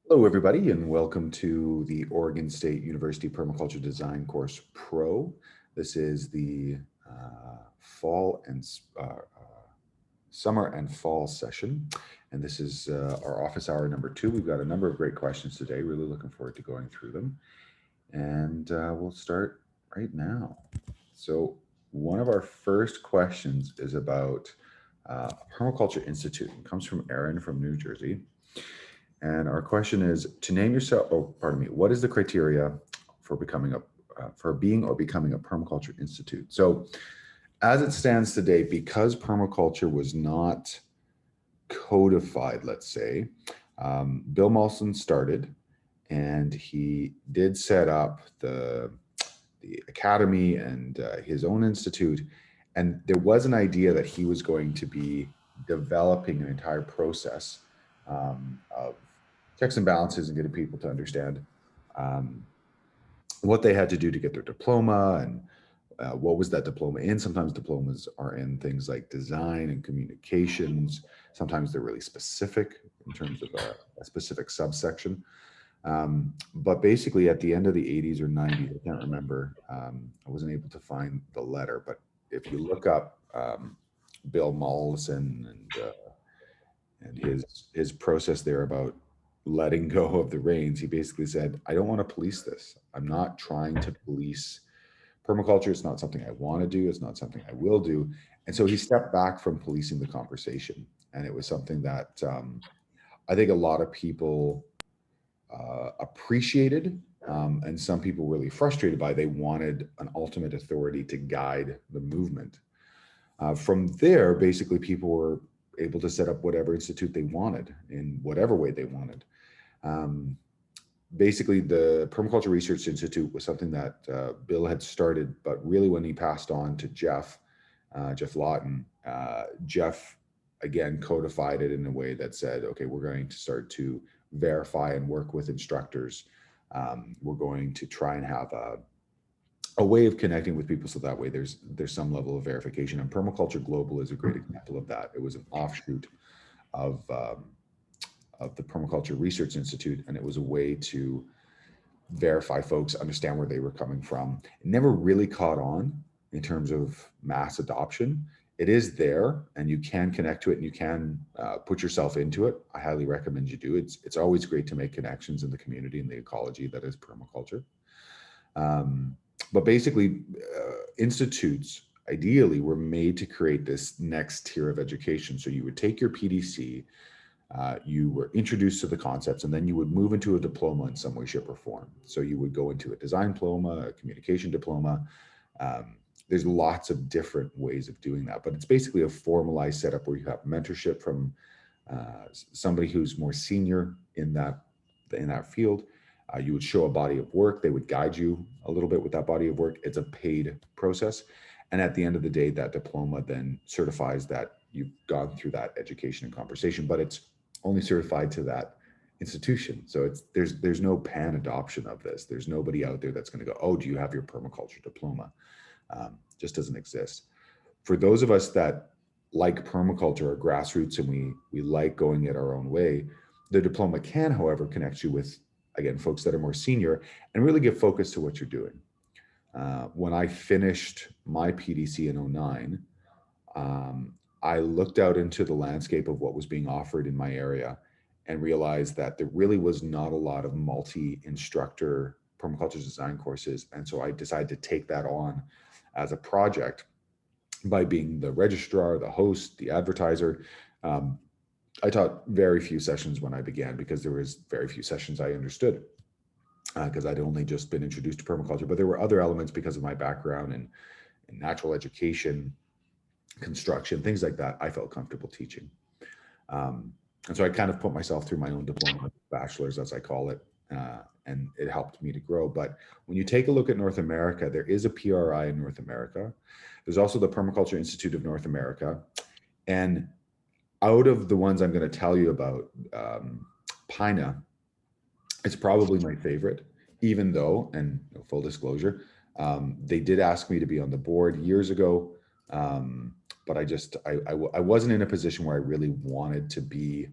Hello, everybody, and welcome to the Oregon State University Permaculture Design Course Pro. This is the fall and summer and fall session, and this is our office hour number 2. We've got a number of great questions today. Really looking forward to going through them, and we'll start right now. So, one of our first questions is about Permaculture Institute. It comes from Aaron from New Jersey. And our question is to name yourself, what is the criteria for being or becoming a permaculture institute? So as it stands today, because permaculture was not codified, let's say, Bill Molson started and he did set up the academy and his own institute. And there was an idea that he was going to be developing an entire process of checks and balances and getting people to understand um, what they had to do to get their diploma and what was that diploma in. Sometimes diplomas are in things like design and communications. Sometimes they're really specific in terms of a specific subsection. But basically at the end of the 80s or 90s, I can't remember, I wasn't able to find the letter, but if you look up Bill Mollison and his process there about letting go of the reins, he basically said, I don't want to police this. I'm not trying to police permaculture. It's not something I want to do. It's not something I will do. And so he stepped back from policing the conversation. And it was something that I think a lot of people appreciated, and some people really frustrated by. They wanted an ultimate authority to guide the movement. From there, basically, people were able to set up whatever institute they wanted in whatever way they wanted. Um, Basically, the Permaculture Research Institute was something that Bill had started, but really when he passed on to Jeff Lawton, Jeff again codified it in a way that said, okay, we're going to start to verify and work with instructors. We're going to try and have a way of connecting with people so that way there's some level of verification. And Permaculture Global is a great example of that. It was an offshoot of the Permaculture Research Institute, and it was a way to verify folks, understand where they were coming from. It never really caught on in terms of mass adoption. It is there, and you can connect to it, and you can put yourself into it. I highly recommend you do. It's always great to make connections in the community and the ecology that is permaculture. But basically, institutes ideally were made to create this next tier of education. So you would take your PDC, you were introduced to the concepts, and then you would move into a diploma in some way, shape, or form. So you would go into a design diploma, a communication diploma. There's lots of different ways of doing that, but it's basically a formalized setup where you have mentorship from somebody who's more senior in that field. You would show a body of work. They would guide you a little bit with that body of work. It's a paid process. And at the end of the day, that diploma then certifies that you've gone through that education and conversation, but it's only certified to that institution. So there's no pan adoption of this. There's nobody out there that's going to go, oh, do you have your permaculture diploma? Just doesn't exist. For those of us that like permaculture or grassroots and we like going it our own way, the diploma can, however, connect you with, again, folks that are more senior and really give focus to what you're doing. When I finished my PDC in 09, I looked out into the landscape of what was being offered in my area and realized that there really was not a lot of multi-instructor permaculture design courses. And so I decided to take that on as a project by being the registrar, the host, the advertiser. I taught very few sessions when I began because there was very few sessions I understood because I'd only just been introduced to permaculture, but there were other elements because of my background in natural education, construction, things like that, I felt comfortable teaching. And so I kind of put myself through my own diploma, bachelor's, as I call it, and it helped me to grow. But when you take a look at North America, there is a PRI in North America. There's also the Permaculture Institute of North America. And out of the ones I'm going to tell you about, PINA, it's probably my favorite, even though, and full disclosure, they did ask me to be on the board years ago. But I wasn't in a position where I really wanted to be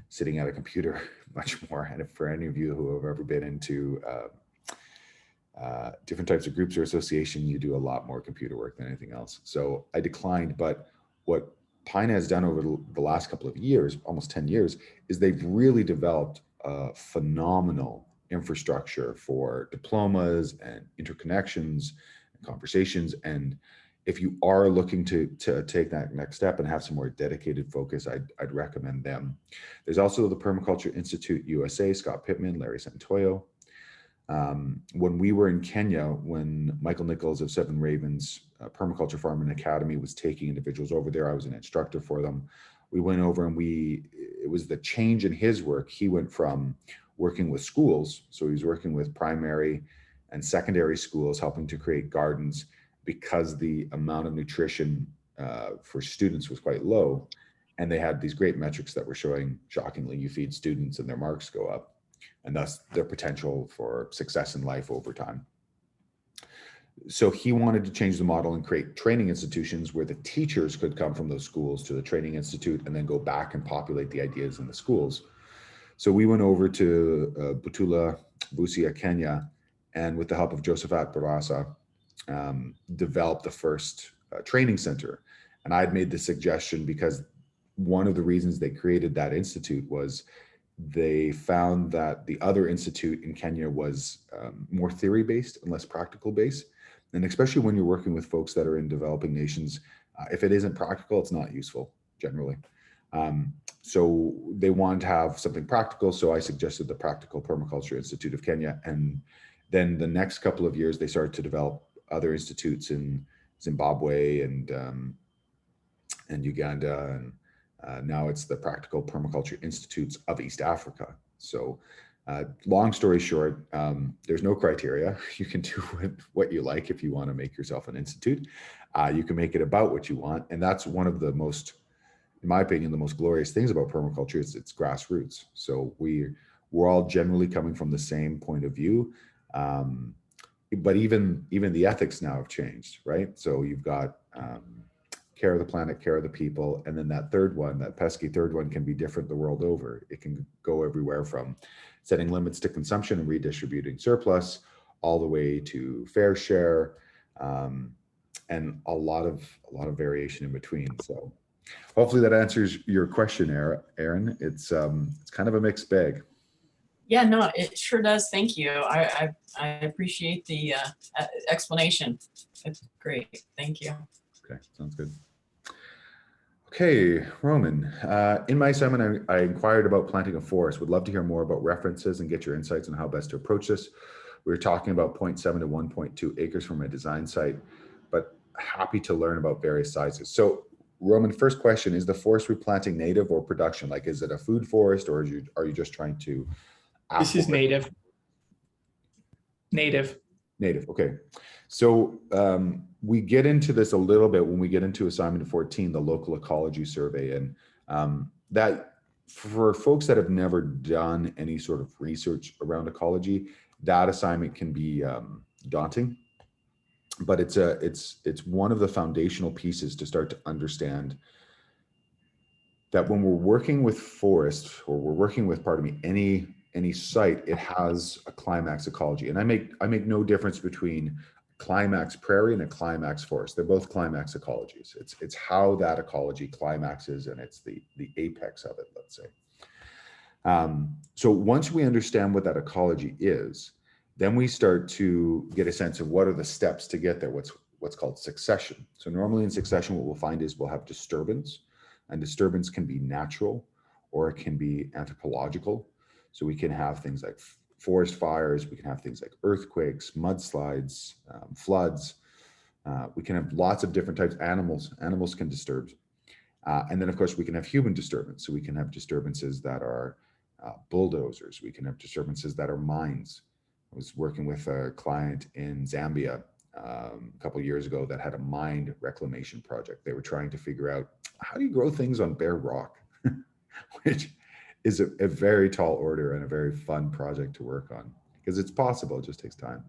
sitting at a computer much more. And if for any of you who have ever been into different types of groups or association, you do a lot more computer work than anything else. So I declined, but what Pine has done over the last couple of years, almost 10 years, is they've really developed a phenomenal infrastructure for diplomas and interconnections and conversations. And if you are looking to take that next step and have some more dedicated focus, I'd recommend them. There's also the Permaculture Institute USA, Scott Pittman, Larry Santoyo. When we were in Kenya, when Michael Nichols of Seven Ravens Permaculture Farm and Academy was taking individuals over there, I was an instructor for them. We went over and it was the change in his work. He went from working with schools, so he was working with primary and secondary schools, helping to create gardens because the amount of nutrition for students was quite low. And they had these great metrics that were showing, shockingly, you feed students and their marks go up, and thus their potential for success in life over time. So he wanted to change the model and create training institutions where the teachers could come from those schools to the training institute and then go back and populate the ideas in the schools. So we went over to Butula, Busia, Kenya, and with the help of Josephat Barasa, developed the first training center. And I'd made the suggestion because one of the reasons they created that institute was they found that the other institute in Kenya was more theory-based and less practical-based. And especially when you're working with folks that are in developing nations, if it isn't practical, it's not useful generally. So they wanted to have something practical. So I suggested the Practical Permaculture Institute of Kenya. And then the next couple of years, they started to develop other institutes in Zimbabwe and Uganda. And now it's the Practical Permaculture Institutes of East Africa. So long story short, there's no criteria. You can do what you like if you want to make yourself an institute. You can make it about what you want. And that's one of the most, in my opinion, the most glorious things about permaculture is its grassroots. So we're all generally coming from the same point of view. But even the ethics now have changed, right? So you've got care of the planet, care of the people. And then that third one, that pesky third one, can be different the world over. It can go everywhere from setting limits to consumption and redistributing surplus all the way to fair share, and a lot of variation in between. So hopefully that answers your question, Aaron. It's kind of a mixed bag. Yeah, no, it sure does. Thank you. I appreciate the explanation. It's great. Thank you. Okay, sounds good. Okay, Roman, in my assignment, I inquired about planting a forest. Would love to hear more about references and get your insights on how best to approach this. We were talking about 0.7 to 1.2 acres for my design site, but happy to learn about various sizes. So Roman, first question, is the forest replanting native or production? Like, is it a food forest, or are you just trying to? This is native. Native. Native, okay. So we get into this a little bit when we get into assignment 14, the local ecology survey. And that, for folks that have never done any sort of research around ecology, that assignment can be daunting. But it's one of the foundational pieces to start to understand that when we're working with forest, or we're working with, pardon me, any site, it has a climax ecology. And I make no difference between climax prairie and a climax forest. They're both climax ecologies. It's how that ecology climaxes, and it's the apex of it, let's say. So once we understand what that ecology is, then we start to get a sense of what are the steps to get there, what's called succession. So normally in succession, what we'll find is we'll have disturbance, and disturbance can be natural or it can be anthropological. So we can have things like forest fires, we can have things like earthquakes, mudslides, floods. We can have lots of different types of animals. Animals can disturb. And then of course we can have human disturbance. So we can have disturbances that are bulldozers. We can have disturbances that are mines. I was working with a client in Zambia a couple of years ago that had a mine reclamation project. They were trying to figure out, how do you grow things on bare rock? Which is a very tall order and a very fun project to work on, because it's possible, it just takes time.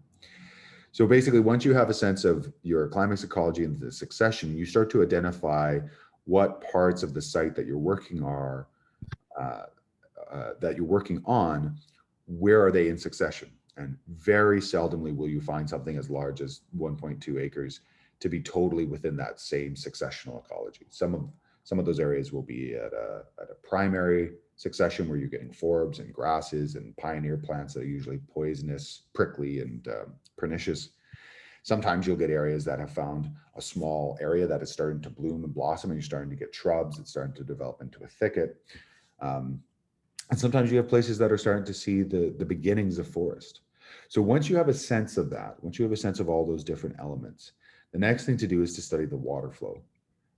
So basically, once you have a sense of your climax ecology and the succession, you start to identify what parts of the site that you're working that you're working on, where are they in succession? And very seldomly will you find something as large as 1.2 acres to be totally within that same successional ecology. Some of those areas will be at a primary succession where you're getting forbs and grasses and pioneer plants that are usually poisonous, prickly, and pernicious. Sometimes you'll get areas that have found a small area that is starting to bloom and blossom, and you're starting to get shrubs. It's starting to develop into a thicket. And sometimes you have places that are starting to see the beginnings of forest. So once you have a sense of that, once you have a sense of all those different elements, the next thing to do is to study the water flow.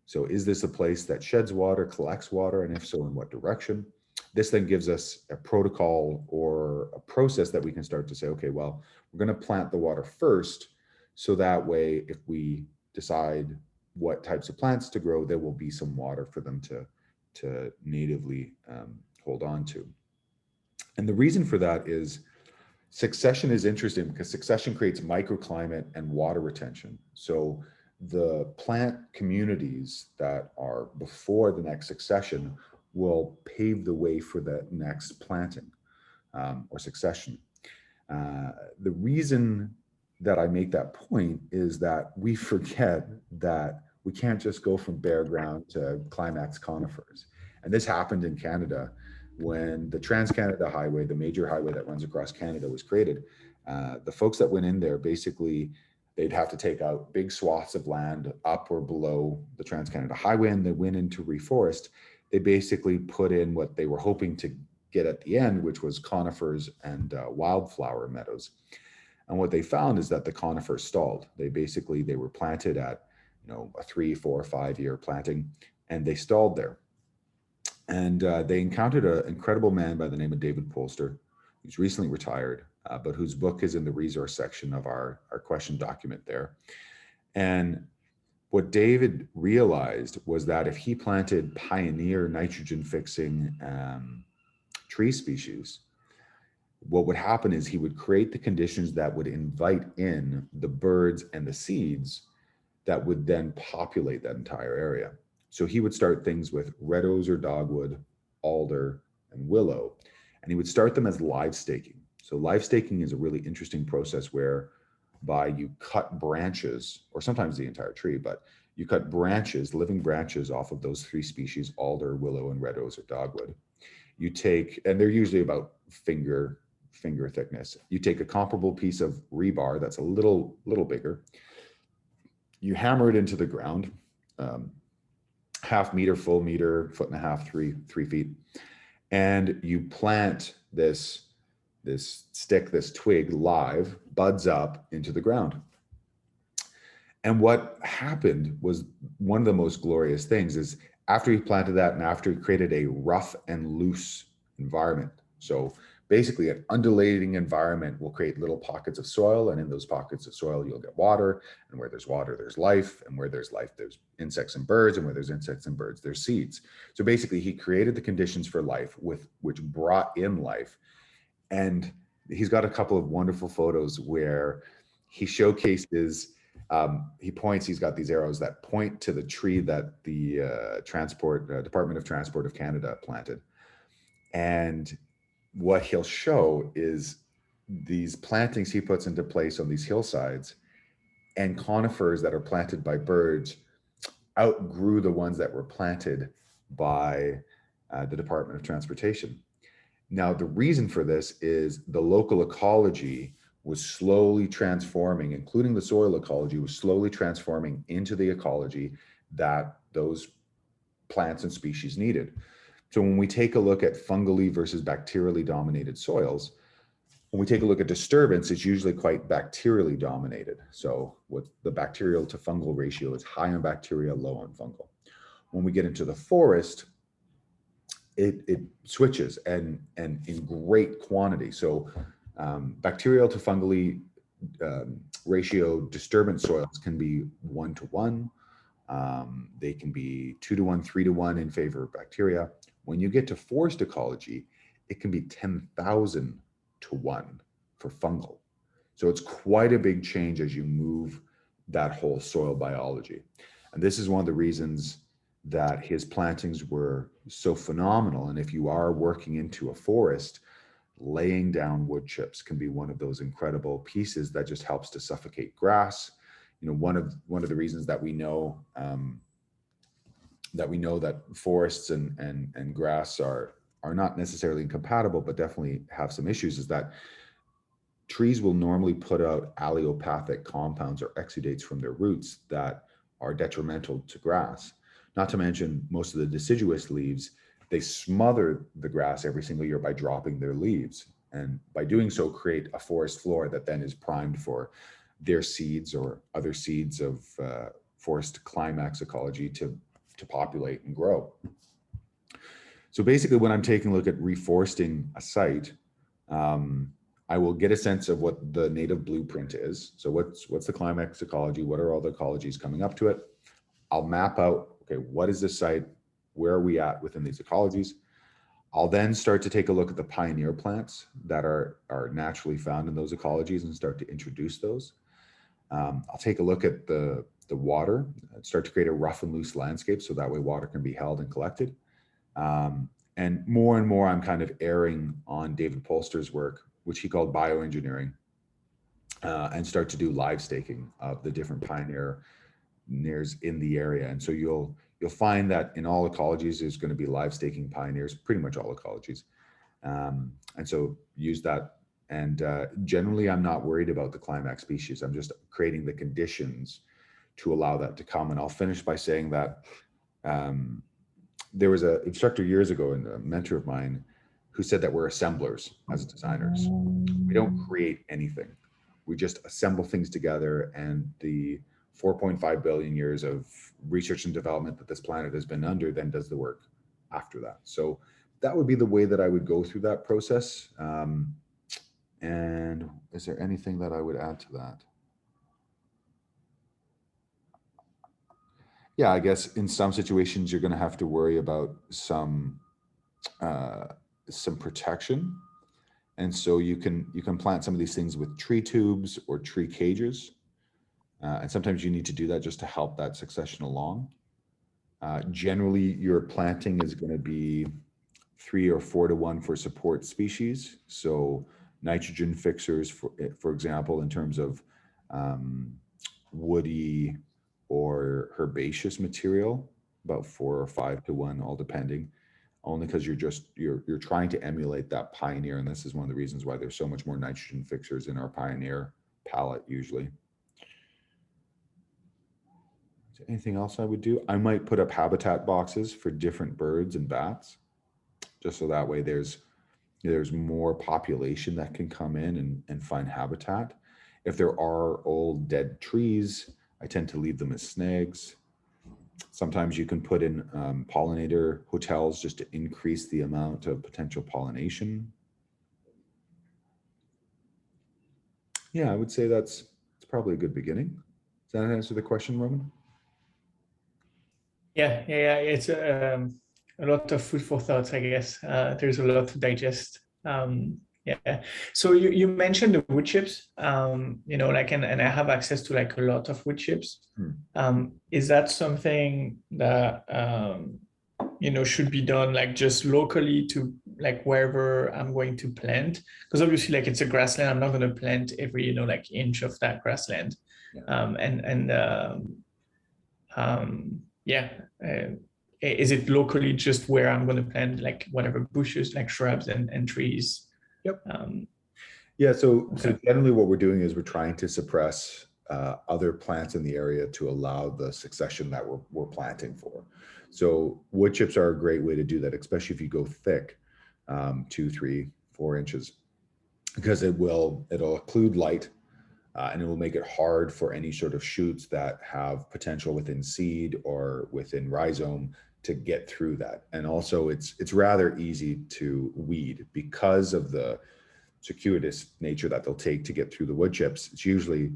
So is this a place that sheds water, collects water, and if so, in what direction? This then gives us a protocol or a process that we can start to say, okay, well, we're going to plant the water first. So that way, if we decide what types of plants to grow, there will be some water for them to natively hold on to. And the reason for that is succession is interesting because succession creates microclimate and water retention. So the plant communities that are before the next succession will pave the way for the next planting or succession. The reason that I make that point is that we forget that we can't just go from bare ground to climax conifers. And this happened in Canada when the Trans-Canada Highway, the major highway that runs across Canada, was created. The folks that went in there, basically, they'd have to take out big swaths of land up or below the Trans-Canada Highway, and they went in to reforest. They basically put in what they were hoping to get at the end, which was conifers and wildflower meadows. And what they found is that the conifers stalled. They were planted at, a 3, 4, 5 year planting, and they stalled there. And they encountered an incredible man by the name of David Polster, who's recently retired, but whose book is in the resource section of our question document there. And what David realized was that if he planted pioneer nitrogen fixing tree species, what would happen is he would create the conditions that would invite in the birds and the seeds that would then populate that entire area. So he would start things with red osier or dogwood, alder, and willow, and he would start them as live staking. So live staking is a really interesting process whereby you cut branches, or sometimes the entire tree, but you cut branches, living branches off of those 3 species, alder, willow, and red osier or dogwood. You take, and they're usually about finger thickness. You take a comparable piece of rebar that's a little bigger. You hammer it into the ground, half meter, full meter, 1.5 feet, 3 feet, and you plant this stick, this twig live, buds up into the ground. And what happened was one of the most glorious things is after he planted that and after he created a rough and loose environment. So basically an undulating environment will create little pockets of soil, and in those pockets of soil, you'll get water, and where there's water, there's life, and where there's life, there's insects and birds, and where there's insects and birds, there's seeds. So basically he created the conditions for life which brought in life. And he's got a couple of wonderful photos where he showcases, he's got these arrows that point to the tree that the Department of Transport of Canada planted. And what he'll show is these plantings he puts into place on these hillsides, and conifers that are planted by birds outgrew the ones that were planted by the Department of Transportation. Now, the reason for this is the local ecology was slowly transforming, including the soil ecology, was slowly transforming into the ecology that those plants and species needed. So when we take a look at fungally versus bacterially dominated soils, when we take a look at disturbance, it's usually quite bacterially dominated. So what the bacterial to fungal ratio is high on bacteria, low on fungal. When we get into the forest, it switches and in great quantity. So bacterial to fungally ratio disturbance soils can be 1 to 1. They can be 2 to 1, 3 to 1 in favor of bacteria. When you get to forest ecology, it can be 10,000 to 1 for fungal. So it's quite a big change as you move that whole soil biology. And this is one of the reasons that his plantings were so phenomenal. And if you are working into a forest, laying down wood chips can be one of those incredible pieces that just helps to suffocate grass. You know, one of the reasons that we know that forests and grass are not necessarily incompatible, but definitely have some issues, is that trees will normally put out allelopathic compounds or exudates from their roots that are detrimental to grass. Not to mention, most of the deciduous leaves, they smother the grass every single year by dropping their leaves. And by doing so, create a forest floor that then is primed for their seeds or other seeds of forest climax ecology to populate and grow. So basically, when I'm taking a look at reforesting a site, I will get a sense of what the native blueprint is. So what's the climax ecology? What are all the ecologies coming up to it? I'll map out, okay, what is this site? Where are we at within these ecologies? I'll then start to take a look at the pioneer plants that are naturally found in those ecologies and start to introduce those. I'll take a look at the water, start to create a rough and loose landscape so that way water can be held and collected. And more I'm kind of erring on David Polster's work, which he called bioengineering, and start to do live staking of the different pioneers in the area. And so you'll find that in all ecologies, there's going to be live staking pioneers, pretty much all ecologies. And so use that. And generally, I'm not worried about the climax species. I'm just creating the conditions to allow that to come. And I'll finish by saying that there was an instructor years ago, and a mentor of mine, who said that we're assemblers as designers. We don't create anything. We just assemble things together, and the 4.5 billion years of research and development that this planet has been under then does the work after that. So that would be the way that I would go through that process. And is there anything that I would add to that? Yeah, I guess in some situations you're going to have to worry about some protection, and so you can plant some of these things with tree tubes or tree cages, and sometimes you need to do that just to help that succession along. Generally, your planting is going to be 3 or 4 to 1 for support species. So nitrogen fixers, for example, in terms of woody or herbaceous material, about 4 or 5 to 1, all depending, only because you're trying to emulate that pioneer. And this is one of the reasons why there's so much more nitrogen fixers in our pioneer palette usually. Is there anything else I would do? I might put up habitat boxes for different birds and bats, just so that way there's more population that can come in and find habitat. If there are old dead trees, I tend to leave them as snags. Sometimes you can put in pollinator hotels just to increase the amount of potential pollination. Yeah, I would say it's probably a good beginning. Does that answer the question, Roman? Yeah. It's a lot of food for thought, I guess. There's a lot to digest. Yeah. So you mentioned the wood chips, like, and I have access to like a lot of wood chips. Is that something that, should be done like just locally to like wherever I'm going to plant? Because obviously like it's a grassland, I'm not going to plant every, like inch of that grassland. Yeah. Is it locally just where I'm going to plant like whatever bushes, like shrubs and trees? Yep. So generally what we're doing is we're trying to suppress other plants in the area to allow the succession that we're planting for. So wood chips are a great way to do that, especially if you go thick, 2, 3, 4 inches, because it'll occlude light and it will make it hard for any sort of shoots that have potential within seed or within rhizome to get through that. And also it's rather easy to weed because of the circuitous nature that they'll take to get through the wood chips. It's usually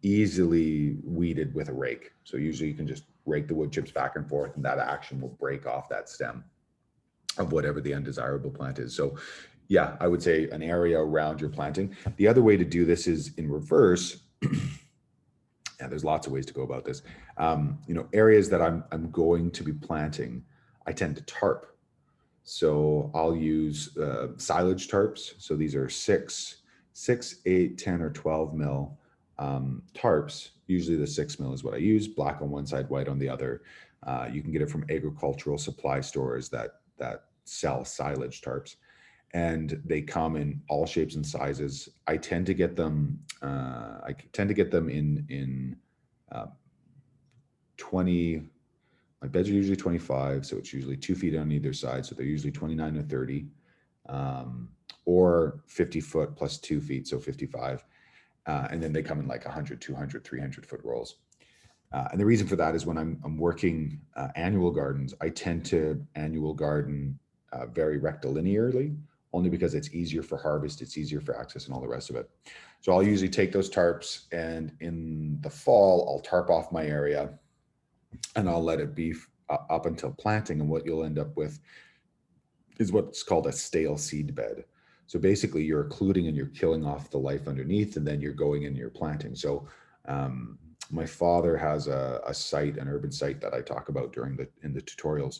easily weeded with a rake. So usually you can just rake the wood chips back and forth, and that action will break off that stem of whatever the undesirable plant is. So yeah, I would say an area around your planting. The other way to do this is in reverse. Yeah, there's lots of ways to go about this. Areas that I'm going to be planting, I tend to tarp. So I'll use silage tarps. So these are 6, 8, 10, or 12 mil tarps. Usually the 6 mil is what I use, black on one side, white on the other. You can get it from agricultural supply stores that sell silage tarps, and they come in all shapes and sizes. I tend to get them. In 20. My beds are usually 25, so it's usually 2 feet on either side. So they're usually 29 or 30, or 50 foot plus 2 feet, so 55. And then they come in like 100, 200, 300 foot rolls. And the reason for that is when I'm working annual gardens, I tend to annual garden very rectilinearly, only because it's easier for harvest, it's easier for access and all the rest of it. So I'll usually take those tarps, and in the fall, I'll tarp off my area, and I'll let it be up until planting. And what you'll end up with is what's called a stale seed bed. So basically you're occluding and you're killing off the life underneath, and then you're going in and you're planting. So my father has a site, an urban site that I talk about in the tutorials,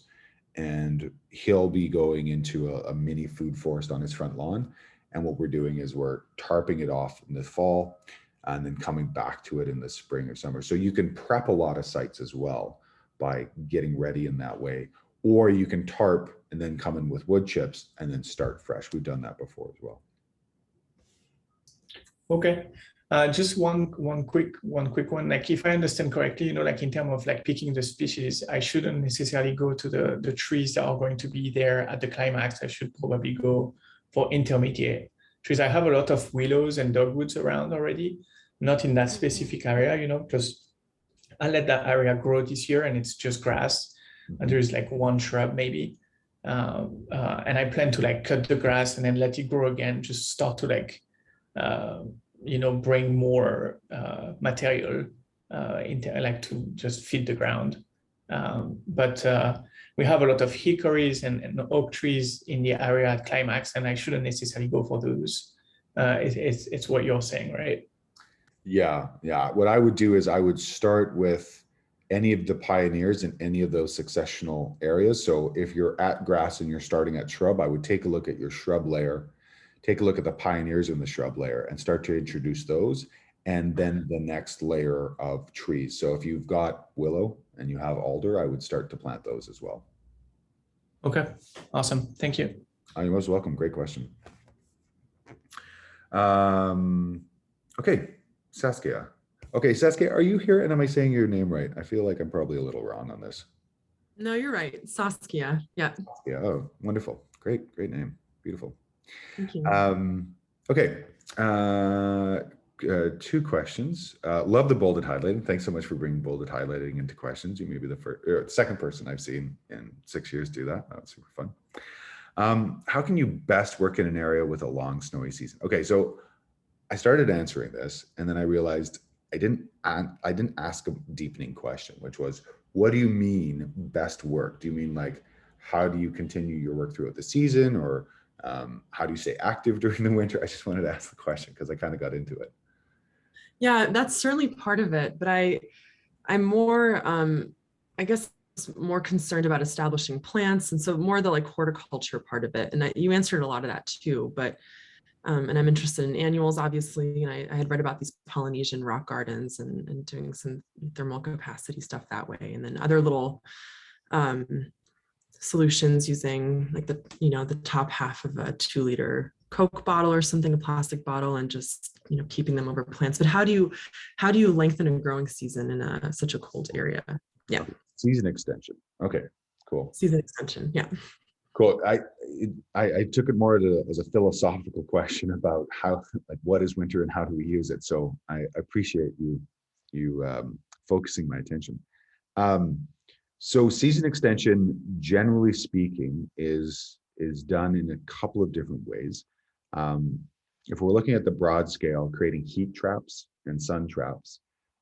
and he'll be going into a mini food forest on his front lawn. And what we're doing is we're tarping it off in the fall and then coming back to it in the spring or summer. So you can prep a lot of sites as well by getting ready in that way, or you can tarp and then come in with wood chips and then start fresh. We've done that before as well. Okay. Just one quick one. Like, if I understand correctly, like in terms of like picking the species, I shouldn't necessarily go to the trees that are going to be there at the climax. I should probably go for intermediate trees. I have a lot of willows and dogwoods around already, not in that specific area, because I let that area grow this year and it's just grass, and there's like one shrub maybe. And I plan to like cut the grass and then let it grow again, just start to like, bring more material into like to just feed the ground. But we have a lot of hickories and oak trees in the area at climax, and I shouldn't necessarily go for those. It's what you're saying, right? Yeah. What I would do is I would start with any of the pioneers in any of those successional areas. So if you're at grass and you're starting at shrub, I would take a look at your shrub layer, take a look at the pioneers in the shrub layer, and start to introduce those, and then the next layer of trees. So if you've got willow and you have alder, I would start to plant those as well. Okay, awesome. Thank you. You're most welcome. Great question. Okay, Saskia. Okay, Saskia, are you here? And am I saying your name right? I feel like I'm probably a little wrong on this. No, you're right. Saskia. Yeah. Yeah. Oh, wonderful. Great name. Beautiful. Thank you. Okay. 2 questions. Love the bolded highlighting. Thanks so much for bringing bolded highlighting into questions. You may be the second person I've seen in 6 years do that. That's super fun. How can you best work in an area with a long snowy season? Okay, so I started answering this, and then I realized I didn't ask a deepening question, which was, what do you mean best work? Do you mean like, how do you continue your work throughout the season, or how do you stay active during the winter? I just wanted to ask the question because I kind of got into it. Yeah, that's certainly part of it, but I'm more, I guess, more concerned about establishing plants, and so more the like horticulture part of it. And you answered a lot of that too, but and I'm interested in annuals, obviously, and I had read about these Polynesian rock gardens and doing some thermal capacity stuff that way, and then other little solutions using like the top half of a 2-liter Coke bottle or something, a plastic bottle, and just keeping them over plants. But how do you lengthen a growing season in such a cold area? Yeah. Season extension. Okay, cool. Season extension. Yeah. Cool. I took it more as a philosophical question about how, like, what is winter and how do we use it? So I appreciate you focusing my attention. So season extension, generally speaking, is done in a couple of different ways. If we're looking at the broad scale, creating heat traps and sun traps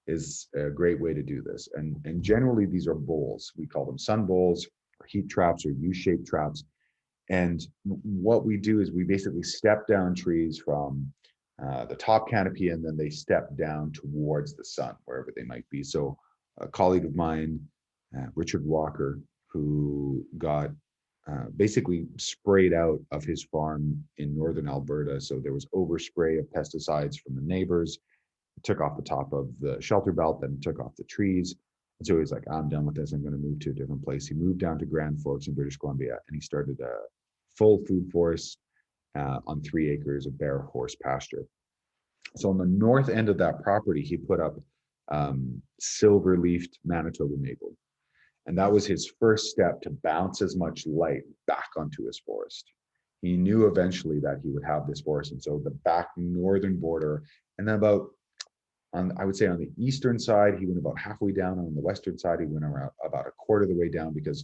is a great way to do this. And generally these are bowls. We call them sun bowls, or heat traps, or U-shaped traps. And what we do is we basically step down trees from the top canopy, and then they step down towards the sun, wherever they might be. So a colleague of mine, Richard Walker, who got basically sprayed out of his farm in northern Alberta. So there was overspray of pesticides from the neighbors. It took off the top of the shelter belt, then took off the trees. And so he's like, I'm done with this. I'm going to move to a different place. He moved down to Grand Forks in British Columbia, and he started a full food forest on 3 acres of bare horse pasture. So on the north end of that property, he put up silver-leafed Manitoba maple. And that was his first step to bounce as much light back onto his forest. He knew eventually that he would have this forest. And so the back northern border, and then I would say on the eastern side, he went about halfway down. On the western side, he went around about a quarter of the way down, because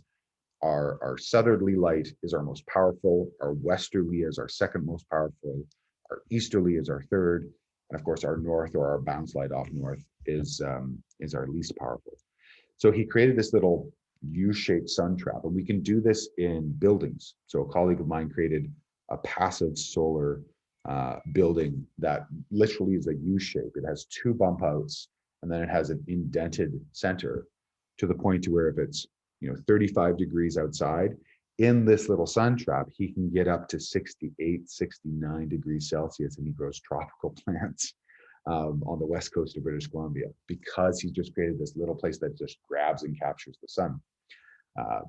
our southerly light is our most powerful, our westerly is our second most powerful, our easterly is our third, and of course our north, or our bounce light off north, is our least powerful. So he created this little U-shaped sun trap, and we can do this in buildings. So a colleague of mine created a passive solar building that literally is a U-shape. It has 2 bump outs, and then it has an indented center, to the point to where if it's 35 degrees outside, in this little sun trap, he can get up to 68, 69 degrees Celsius, and he grows tropical plants on the west coast of British Columbia, because he just created this little place that just grabs and captures the sun.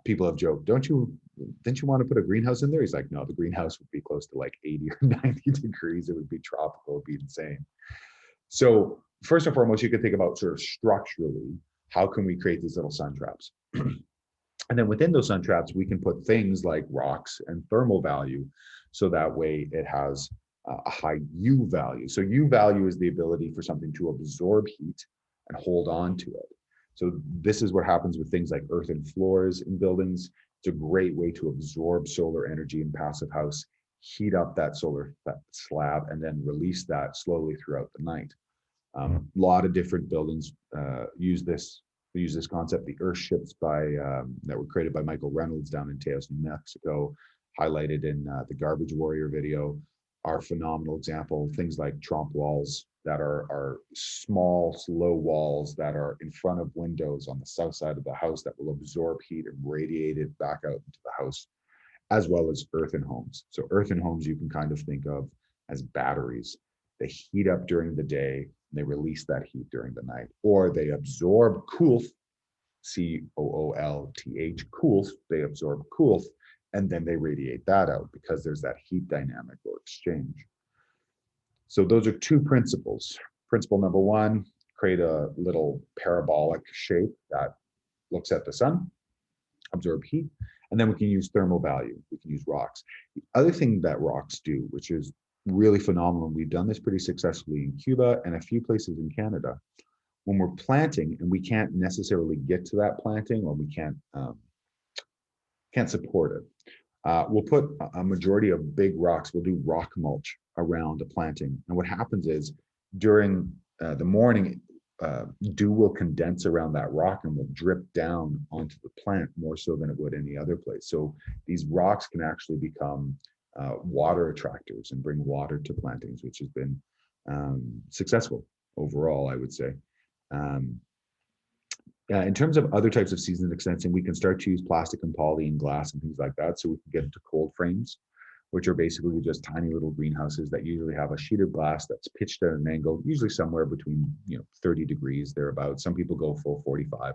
People have joked, didn't you want to put a greenhouse in there? He's like, no, the greenhouse would be close to like 80 or 90 degrees. It would be tropical, it'd be insane. So first and foremost, you can think about sort of structurally, how can we create these little sun traps? And then within those sun traps, we can put things like rocks and thermal value, so that way it has a high U value. So U value is the ability for something to absorb heat and hold on to it. So this is what happens with things like earthen floors in buildings. It's a great way to absorb solar energy in passive house, heat up that solar slab, and then release that slowly throughout the night. A lot of different buildings use this concept. The earth ships that were created by Michael Reynolds down in Teos, New Mexico, highlighted in the Garbage Warrior video, are a phenomenal example. Things like trompe walls that are small, slow walls that are in front of windows on the south side of the house that will absorb heat and radiate it back out into the house, as well as earthen homes. So earthen homes you can kind of think of as batteries. They heat up during the day, and they release that heat during the night, or they absorb coolth, C-O-O-L-T-H, coolth, they absorb coolth, and then they radiate that out, because there's that heat dynamic or exchange. So those are 2 principles. Principle number 1, create a little parabolic shape that looks at the sun, absorb heat, and then we can use thermal value. We can use rocks. The other thing that rocks do, which is really phenomenal, we've done this pretty successfully in Cuba and a few places in Canada, when we're planting and we can't necessarily get to that planting, or we can't support it, we'll put a majority of big rocks. We'll do rock mulch around a planting, and what happens is during the morning, dew will condense around that rock and will drip down onto the plant more so than it would any other place. So these rocks can actually become water attractors and bring water to plantings, which has been successful overall, I would say. In terms of other types of season extension, we can start to use plastic and poly and glass and things like that. So we can get into cold frames, which are basically just tiny little greenhouses that usually have a sheet of glass that's pitched at an angle, usually somewhere between 30 degrees thereabouts. Some people go full 45,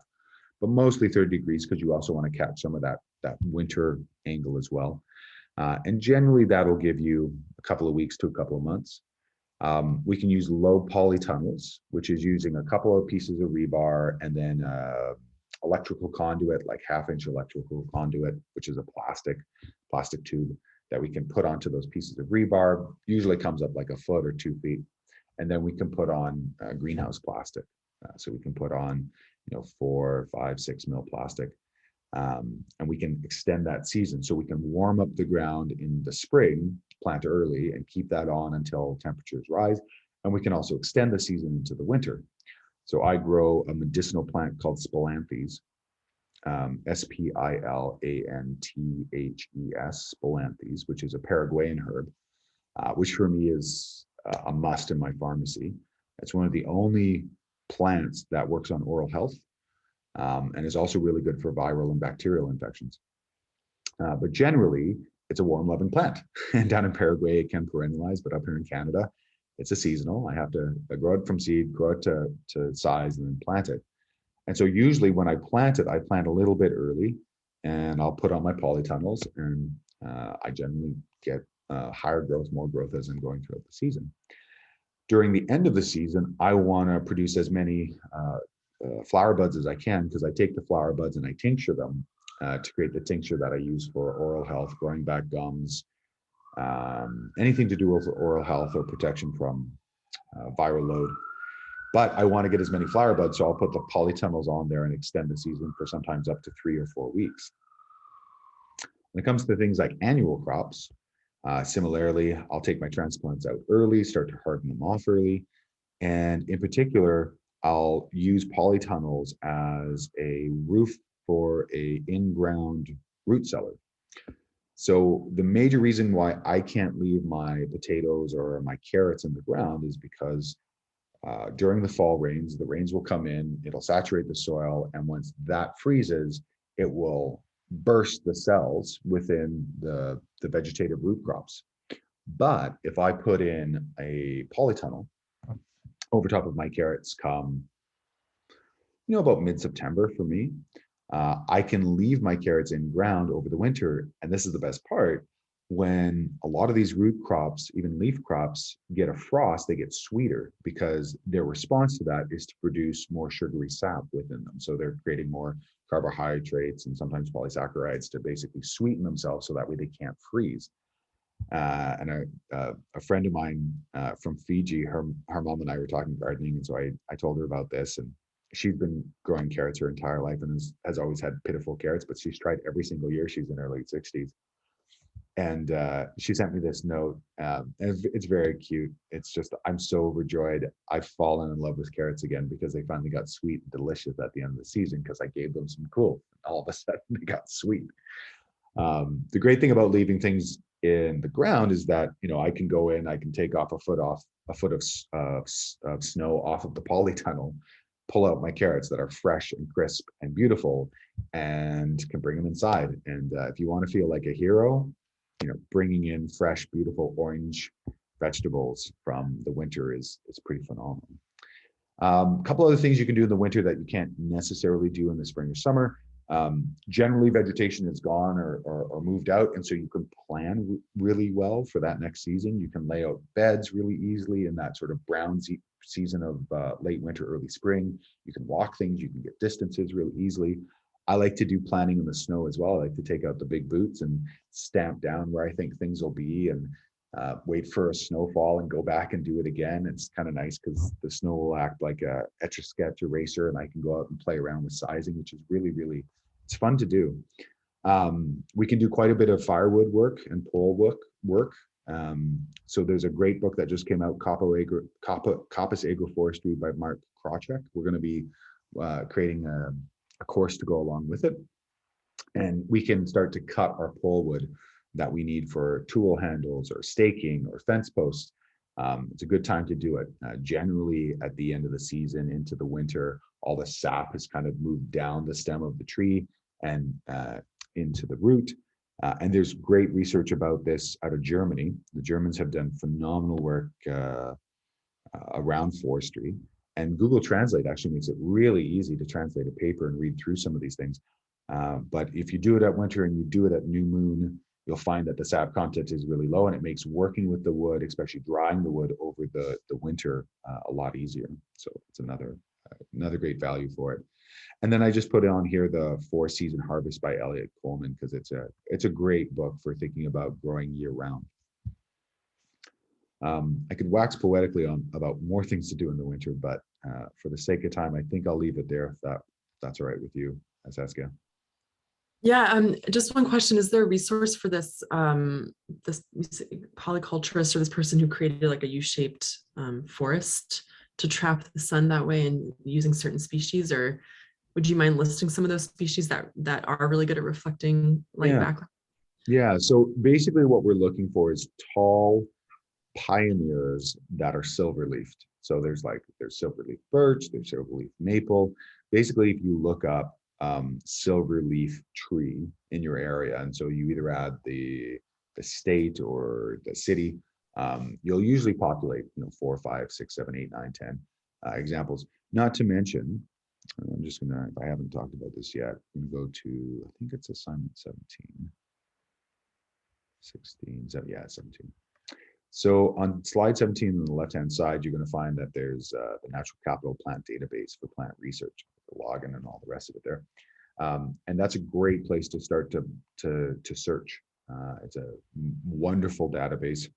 but mostly 30 degrees, because you also want to catch some of that winter angle as well. And generally that'll give you a couple of weeks to a couple of months. We can use low polytunnels, which is using a couple of pieces of rebar and then electrical conduit, like 1/2-inch electrical conduit, which is a plastic tube that we can put onto those pieces of rebar. Usually comes up like 1 foot or 2 feet. And then we can put on greenhouse plastic. So we can put on 4, 5, 6 mil plastic. And we can extend that season. So we can warm up the ground in the spring, plant early, and keep that on until temperatures rise. And we can also extend the season into the winter. So I grow a medicinal plant called Spilanthes, S-P-I-L-A-N-T-H-E-S, Spilanthes, which is a Paraguayan herb, which for me is a must in my pharmacy. It's one of the only plants that works on oral health, and is also really good for viral and bacterial infections. But generally, it's a warm-loving plant. And down in Paraguay, it can perennialize, but up here in Canada, it's a seasonal. I have to grow it from seed, grow it to size, and then plant it. And so usually when I plant it, I plant a little bit early, and I'll put on my polytunnels, and I generally get higher growth, more growth as I'm going throughout the season. During the end of the season, I want to produce as many flower buds as I can, because I take the flower buds and I tincture them to create the tincture that I use for oral health, growing back gums, anything to do with oral health or protection from viral load. But I want to get as many flower buds, so I'll put the polytunnels on there and extend the season for sometimes up to 3 or 4 weeks. When it comes to things like annual crops, similarly, I'll take my transplants out early, start to harden them off early. And in particular, I'll use polytunnels as a roof for a in-ground root cellar. So the major reason why I can't leave my potatoes or my carrots in the ground is because during the fall rains, the rains will come in, it'll saturate the soil, and once that freezes, it will burst the cells within the vegetative root crops. But if I put in a polytunnel over top of my carrots come, about mid-September for me, I can leave my carrots in ground over the winter. And this is the best part: when a lot of these root crops, even leaf crops, get a frost, they get sweeter because their response to that is to produce more sugary sap within them. So they're creating more carbohydrates and sometimes polysaccharides to basically sweeten themselves, so that way they can't freeze. And a friend of mine from Fiji, her mom and I were talking gardening, and so I told her about this, and she's been growing carrots her entire life and has always had pitiful carrots, but she's tried every single year. She's in her late 60s. And she sent me this note, and it's very cute. It's just, I'm so overjoyed. I've fallen in love with carrots again because they finally got sweet and delicious at the end of the season, because I gave them some cool. All of a sudden they got sweet. The great thing about leaving things in the ground is that, I can go in, I can take off a foot of snow off of the polytunnel, pull out my carrots that are fresh and crisp and beautiful, and can bring them inside. And if you want to feel like a hero, bringing in fresh, beautiful orange vegetables from the winter is pretty phenomenal. A couple other things you can do in the winter that you can't necessarily do in the spring or summer. Generally, vegetation is gone or moved out, and so you can plan really well for that next season. You can lay out beds really easily in that sort of brown season of late winter, early spring. You can walk things, you can get distances really easily. I like to do planning in the snow as well. I like to take out the big boots and stamp down where I think things will be, and wait for a snowfall and go back and do it again. It's kind of nice because the snow will act like a Etch-a-Sketch eraser, and I can go out and play around with sizing, which is really, really, it's fun to do. We can do quite a bit of firewood work and pole work. So there's a great book that just came out, Coppice Agroforestry by Mark Krawczyk. We're going to be creating a course to go along with it, and we can start to cut our pole wood that we need for tool handles or staking or fence posts. It's a good time to do it. Generally at the end of the season into the winter, all the sap has kind of moved down the stem of the tree and into the root. And there's great research about this out of Germany. The Germans have done phenomenal work around forestry. And Google Translate actually makes it really easy to translate a paper and read through some of these things. But if you do it at winter and you do it at new moon, you'll find that the sap content is really low, and it makes working with the wood, especially drying the wood over the winter, a lot easier. So it's another great value for it. And then I just put on here the 4-Season Harvest by Elliot Coleman, because it's a great book for thinking about growing year round. I could wax poetically about more things to do in the winter, but for the sake of time, I think I'll leave it there if that's all right with you, Saskia. Yeah, just one question. Is there a resource for this this polyculturist or this person who created like a U-shaped forest to trap the sun that way and using certain species? Or would you mind listing some of those species that are really good at reflecting light background? Yeah, so basically what we're looking for is tall, pioneers that are silver leafed. So there's silverleaf birch, there's silverleaf maple. Basically, if you look up silverleaf tree in your area, and so you either add the state or the city, you'll usually populate 4, 5, 6, 7, 8, 9, 10 examples. Not to mention, I'm just gonna, if I haven't talked about this yet, I'm gonna go to, I think it's assignment 17, 16, yeah, 17. So on slide 17 on the left-hand side, you're going to find that there's the Natural Capital Plant Database for plant research, the login and all the rest of it there. And that's a great place to start to search. It's a wonderful database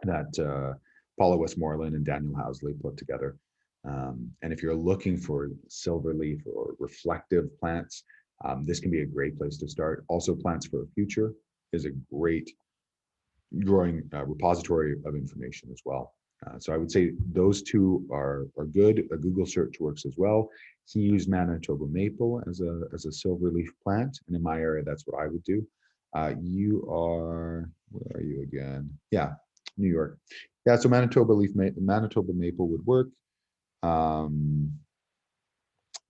that Paula Westmoreland and Daniel Housley put together. And if you're looking for silverleaf or reflective plants, this can be a great place to start. Also, Plants for the Future is a great growing repository of information as well. So I would say those two are good. A Google search works as well. He used Manitoba maple as a silverleaf plant, and in my area, that's what I would do. You are, where are you again? Yeah, New York. Yeah, so Manitoba maple would work.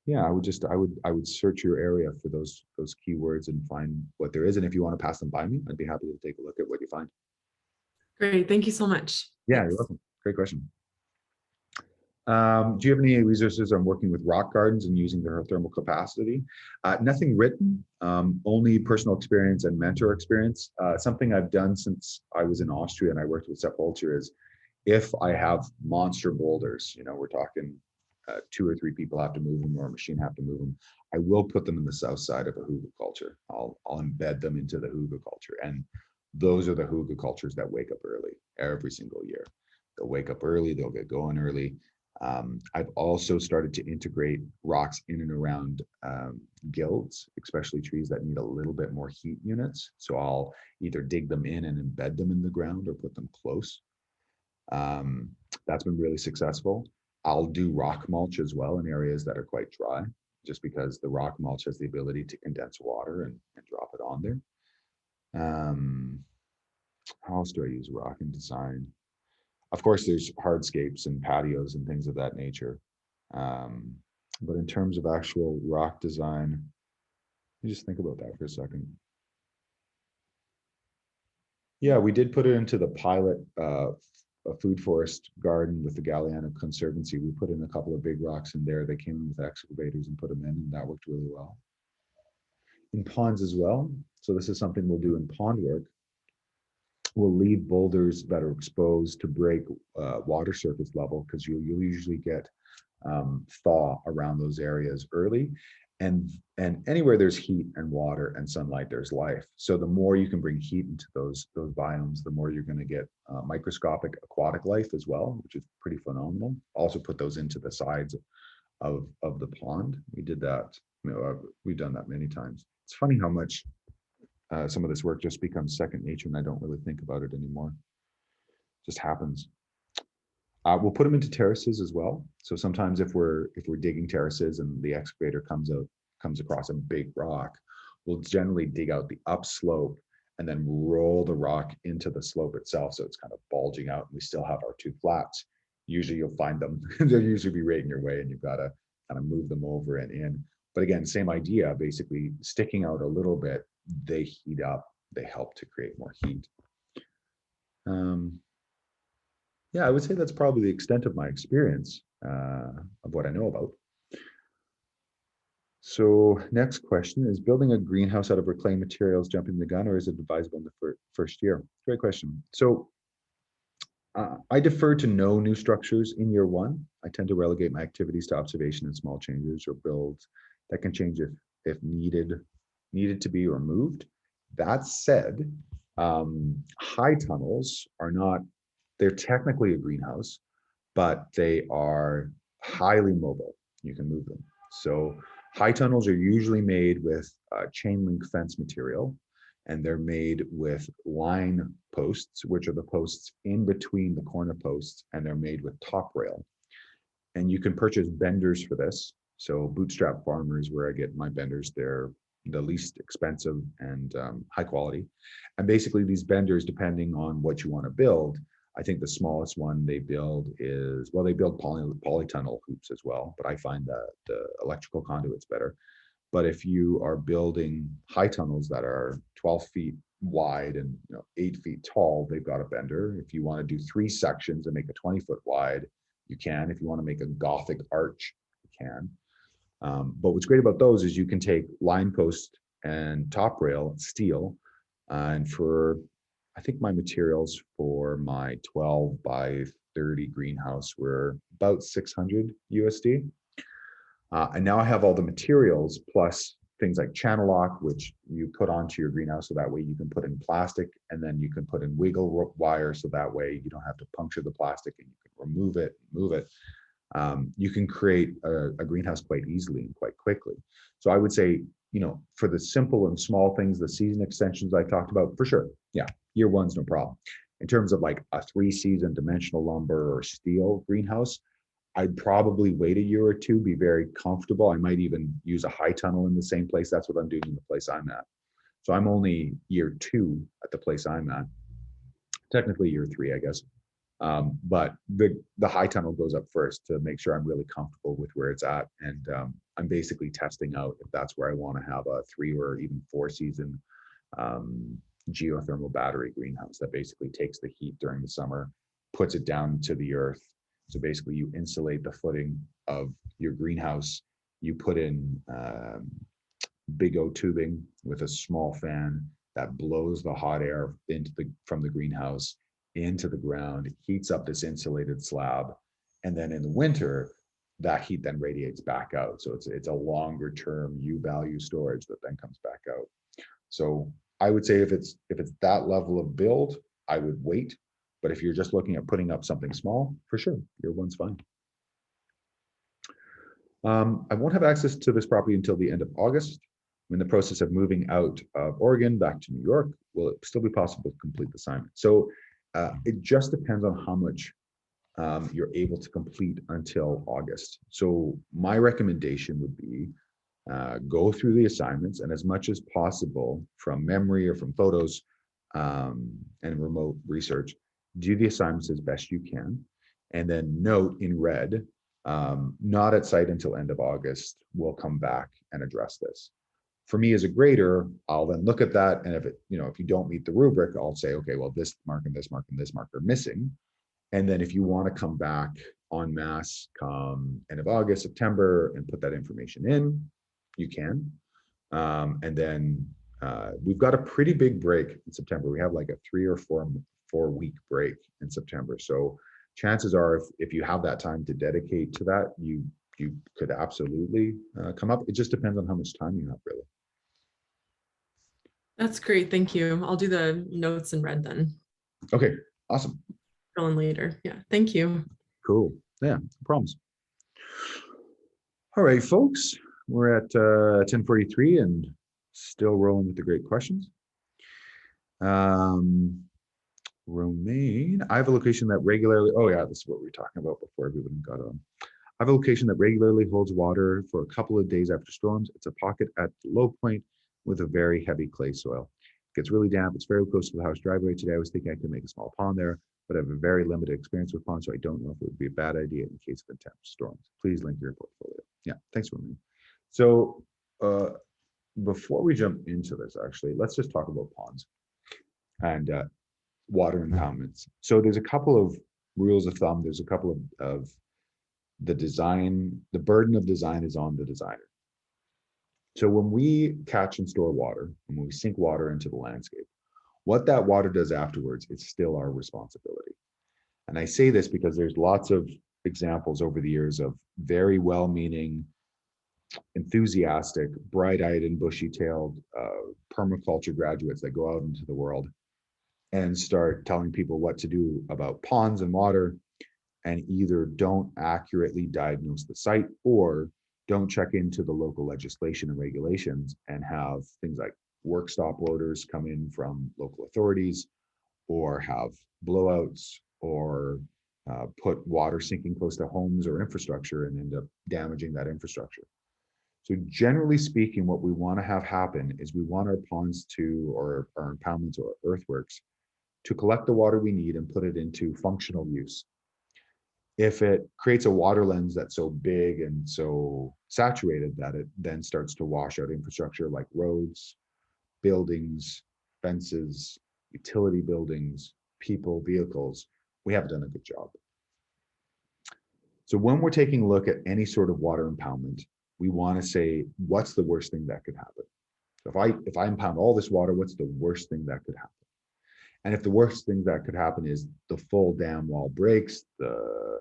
Yeah, I would search your area for those keywords and find what there is. And if you want to pass them by me, I'd be happy to take a look at what you find. Great. Thank you so much. Yeah, you're welcome. Great question. Do you have any resources on working with rock gardens and using their thermal capacity? Nothing written, only personal experience and mentor experience. Something I've done since I was in Austria and I worked with Sepulture is, if I have monster boulders, we're talking 2 or 3 people have to move them or a machine have to move them, I will put them in the south side of a hugelkultur. I'll embed them into the hugelkultur, and those are the hugelkulturs that wake up early every single year. They'll wake up early, they'll get going early. I've also started to integrate rocks in and around guilds, especially trees that need a little bit more heat units. So I'll either dig them in and embed them in the ground or put them close. That's been really successful. I'll do rock mulch as well in areas that are quite dry, just because the rock mulch has the ability to condense water and drop it on there. How else do I use rock in design? Of course, there's hardscapes and patios and things of that nature. But in terms of actual rock design, let me just think about that for a second. Yeah, we did put it into the pilot a food forest garden with the Galliano Conservancy. We put in a couple of big rocks in there. They came in with excavators and put them in, and that worked really well. In ponds as well. So this is something we'll do in pond work. We'll leave boulders that are exposed to break water surface level, because you'll usually get thaw around those areas early. And anywhere there's heat and water and sunlight, there's life. So the more you can bring heat into those biomes, the more you're going to get microscopic aquatic life as well, which is pretty phenomenal. Also put those into the sides of the pond. We did that. We've done that many times. It's funny how much some of this work just becomes second nature, and I don't really think about it anymore. It just happens. We'll put them into terraces as well. So sometimes if we're digging terraces and the excavator comes across a big rock, we'll generally dig out the upslope and then roll the rock into the slope itself, so it's kind of bulging out, and we still have our 2 flats. Usually you'll find them, they'll usually be right in your way, and you've got to kind of move them over and in. But again, same idea, basically sticking out a little bit, they heat up, they help to create more heat. Yeah, I would say that's probably the extent of my experience of what I know about. So next question is, building a greenhouse out of reclaimed materials jumping the gun, or is it advisable in the first year? Great question. So I defer to no new structures in year 1. I tend to relegate my activities to observation and small changes or builds that can change if needed to be removed. That said, high tunnels are not, they're technically a greenhouse, but they are highly mobile. You can move them. So high tunnels are usually made with chain link fence material, and they're made with line posts, which are the posts in between the corner posts, and they're made with top rail. And you can purchase benders for this. So Bootstrap Farmer is where I get my benders. They're the least expensive and high quality. And basically these benders, depending on what you want to build, I think the smallest one they build is, well, they build polytunnel hoops as well, but I find that the electrical conduits better. But if you are building high tunnels that are 12 feet wide and 8 feet tall, they've got a bender. If you want to do 3 sections and make a 20-foot wide, you can. If you want to make a Gothic arch, you can. But what's great about those is you can take line post and top rail steel, and for, I think my materials for my 12 by 30 greenhouse were about 600 USD. And now I have all the materials plus things like channel lock, which you put onto your greenhouse, so that way you can put in plastic, and then you can put in wiggle wire, so that way you don't have to puncture the plastic and you can remove it, move it. You can create a greenhouse quite easily and quite quickly. So I would say, for the simple and small things, the season extensions I talked about, for sure, yeah, year one's no problem. In terms of like a 3-season dimensional lumber or steel greenhouse, I'd probably wait a year or two, be very comfortable. I might even use a high tunnel in the same place. That's what I'm doing in the place I'm at. So I'm only year 2 at the place I'm at. Technically year 3, I guess. But the high tunnel goes up first to make sure I'm really comfortable with where it's at. And I'm basically testing out if that's where I want to have a 3 or even 4-season geothermal battery greenhouse that basically takes the heat during the summer, puts it down to the earth. So basically you insulate the footing of your greenhouse, you put in big O tubing with a small fan that blows the hot air from the greenhouse into the ground, heats up this insulated slab, and then in the winter, that heat then radiates back out. So it's a longer term U-value storage that then comes back out. So I would say if it's that level of build, I would wait. But if you're just looking at putting up something small, for sure, year one's fine. I won't have access to this property until the end of August. I'm in the process of moving out of Oregon back to New York. Will it still be possible to complete the assignment? So it just depends on how much you're able to complete until August. So my recommendation would be go through the assignments, and as much as possible from memory or from photos and remote research, do the assignments as best you can, and then note in red, not at site until end of August, we'll come back and address this. For me as a grader, I'll then look at that, and if you don't meet the rubric, I'll say, okay, well, this mark and this mark and this mark are missing. And then if you want to come back en masse come end of August, September, and put that information in, you can. And then we've got a pretty big break in September. We have like a 3 or 4 week break in September. So chances are, if you have that time to dedicate to that, you could absolutely come up. It just depends on how much time you have, really. That's great. Thank you. I'll do the notes in red then. Okay, awesome. Fill in later. Yeah, thank you. Cool. Yeah, no problems. All right, folks, we're at 10:43 and still rolling with the great questions. Romaine, I have a location that regularly, oh yeah, this is what we were talking about before everyone got on. I have a location that regularly holds water for a couple of days after storms. It's a pocket at the low point with a very heavy clay soil. It gets really damp. It's very close to the house driveway. Today I was thinking I could make a small pond there, but I have a very limited experience with ponds, so I don't know if it would be a bad idea in case of intense storms. Please link your portfolio. Yeah, thanks, Romaine. So before we jump into this, actually, let's just talk about ponds and water impoundments. So there's a couple of rules of thumb. There's a couple of the design, the burden of design is on the designer. So when we catch and store water, and when we sink water into the landscape, what that water does afterwards, it's still our responsibility. And I say this because there's lots of examples over the years of very well-meaning, enthusiastic, bright-eyed and bushy-tailed permaculture graduates that go out into the world and start telling people what to do about ponds and water, and either don't accurately diagnose the site or don't check into the local legislation and regulations and have things like work stop orders come in from local authorities, or have blowouts, or put water sinking close to homes or infrastructure and end up damaging that infrastructure. So generally speaking, what we want to have happen is we want our ponds to, or our impoundments or earthworks, to collect the water we need and put it into functional use. If it creates a water lens that's so big and so saturated that it then starts to wash out infrastructure like roads, buildings, fences, utility buildings, people, vehicles, we haven't done a good job. So when we're taking a look at any sort of water impoundment, we want to say, what's the worst thing that could happen? So if I impound all this water, what's the worst thing that could happen? And if the worst thing that could happen is the full dam wall breaks, the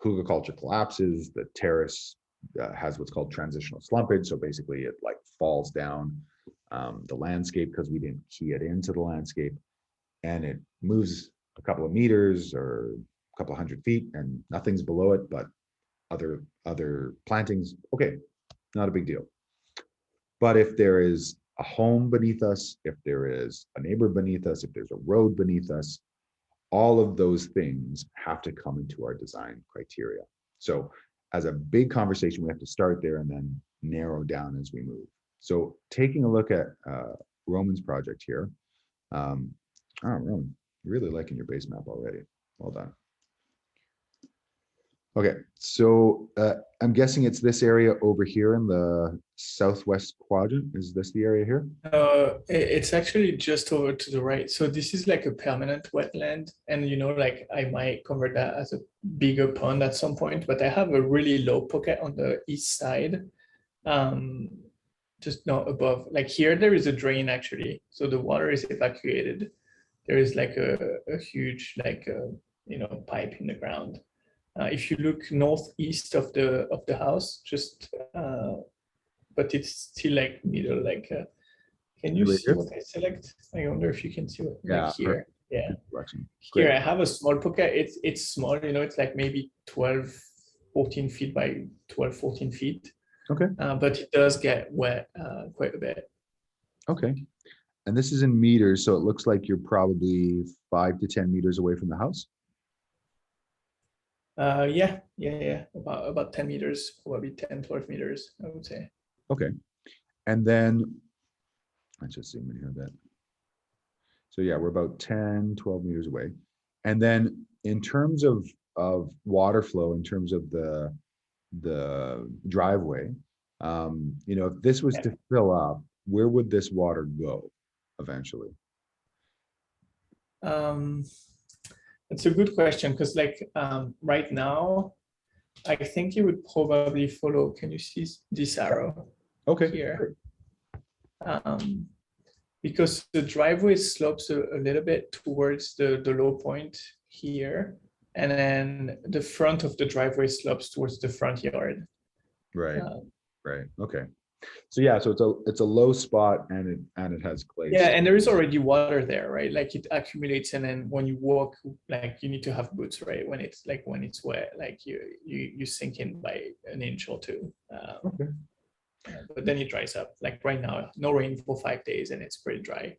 hugelkultur collapses, the terrace has what's called transitional slumpage. So basically it like falls down the landscape because we didn't key it into the landscape, and it moves a couple of meters or a couple of 100 feet and nothing's below it but other plantings. Okay, not a big deal. But if there is a home beneath us, if there is a neighbor beneath us, if there's a road beneath us, all of those things have to come into our design criteria. So as a big conversation, we have to start there and then narrow down as we move. So taking a look at Roman's project here. Oh, Roman, really liking your base map already. Well done. Okay, so I'm guessing it's this area over here in the southwest quadrant. Is this the area here? It's actually just over to the right. So this is like a permanent wetland, and like I might convert that as a bigger pond at some point, but I have a really low pocket on the east side. Just not above, like here, there is a drain actually. So the water is evacuated. There is like a huge, like, pipe in the ground. If you look northeast of the house, just but it's still like middle, like can you see what I select? I wonder if you can see what, like here. Yeah, here I have a small pocket. It's small, it's like maybe 12, 14 feet by 12, 14 feet. Okay. But it does get wet quite a bit. Okay. And this is in meters, so it looks like you're probably 5 to 10 meters away from the house. Yeah, about 10 meters, probably 10, 12 meters, I would say. Okay. And then let's just zoom in here a bit. So yeah, we're about 10, 12 meters away. And then in terms of water flow, in terms of the driveway, if this was to fill up, where would this water go eventually? It's a good question, because right now, I think you would probably follow. Can you see this arrow? Okay. Here. Because the driveway slopes a little bit towards the low point here, and then the front of the driveway slopes towards the front yard. Right. Right. Okay. So yeah, so it's a low spot and it has clay. Yeah, and there is already water there, right? Like it accumulates, and then when you walk, like you need to have boots, right? When it's wet, like you sink in by an inch or two. Okay. But then it dries up. Like right now, no rain for 5 days, and it's pretty dry.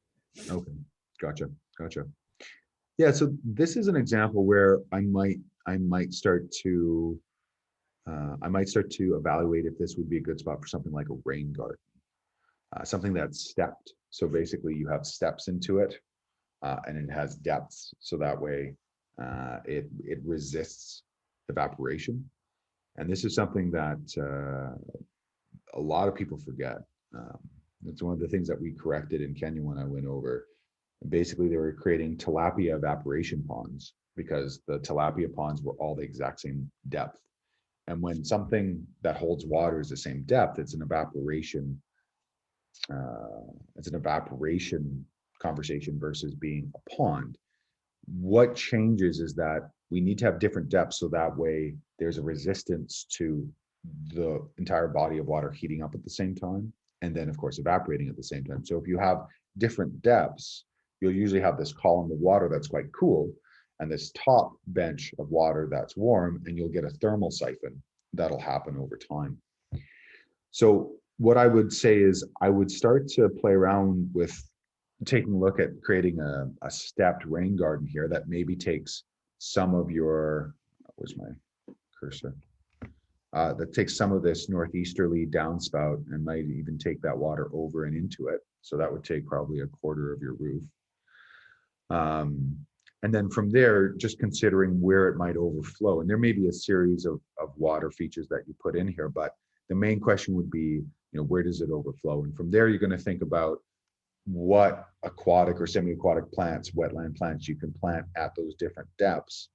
Okay, gotcha. Yeah, so this is an example where I might start to evaluate if this would be a good spot for something like a rain garden, something that's stepped. So basically, you have steps into it, and it has depths, so that way it resists evaporation. And this is something that a lot of people forget. It's one of the things that we corrected in Kenya when I went over. Basically, they were creating tilapia evaporation ponds because the tilapia ponds were all the exact same depth. And when something that holds water is the same depth, it's an evaporation. It's an evaporation conversation versus being a pond. What changes is that we need to have different depths, so that way there's a resistance to the entire body of water heating up at the same time, and then of course evaporating at the same time. So if you have different depths, you'll usually have this column of water that's quite cool and this top bench of water that's warm, and you'll get a thermal siphon that'll happen over time. So what I would say is I would start to play around with taking a look at creating a stepped rain garden here that maybe takes some of your, where's my cursor? That takes some of this northeasterly downspout and might even take that water over and into it. So that would take probably a quarter of your roof. And then from there, just considering where it might overflow. And there may be a series of water features that you put in here, but the main question would be, where does it overflow? And from there, you're going to think about what aquatic or semi-aquatic plants, wetland plants you can plant at those different depths.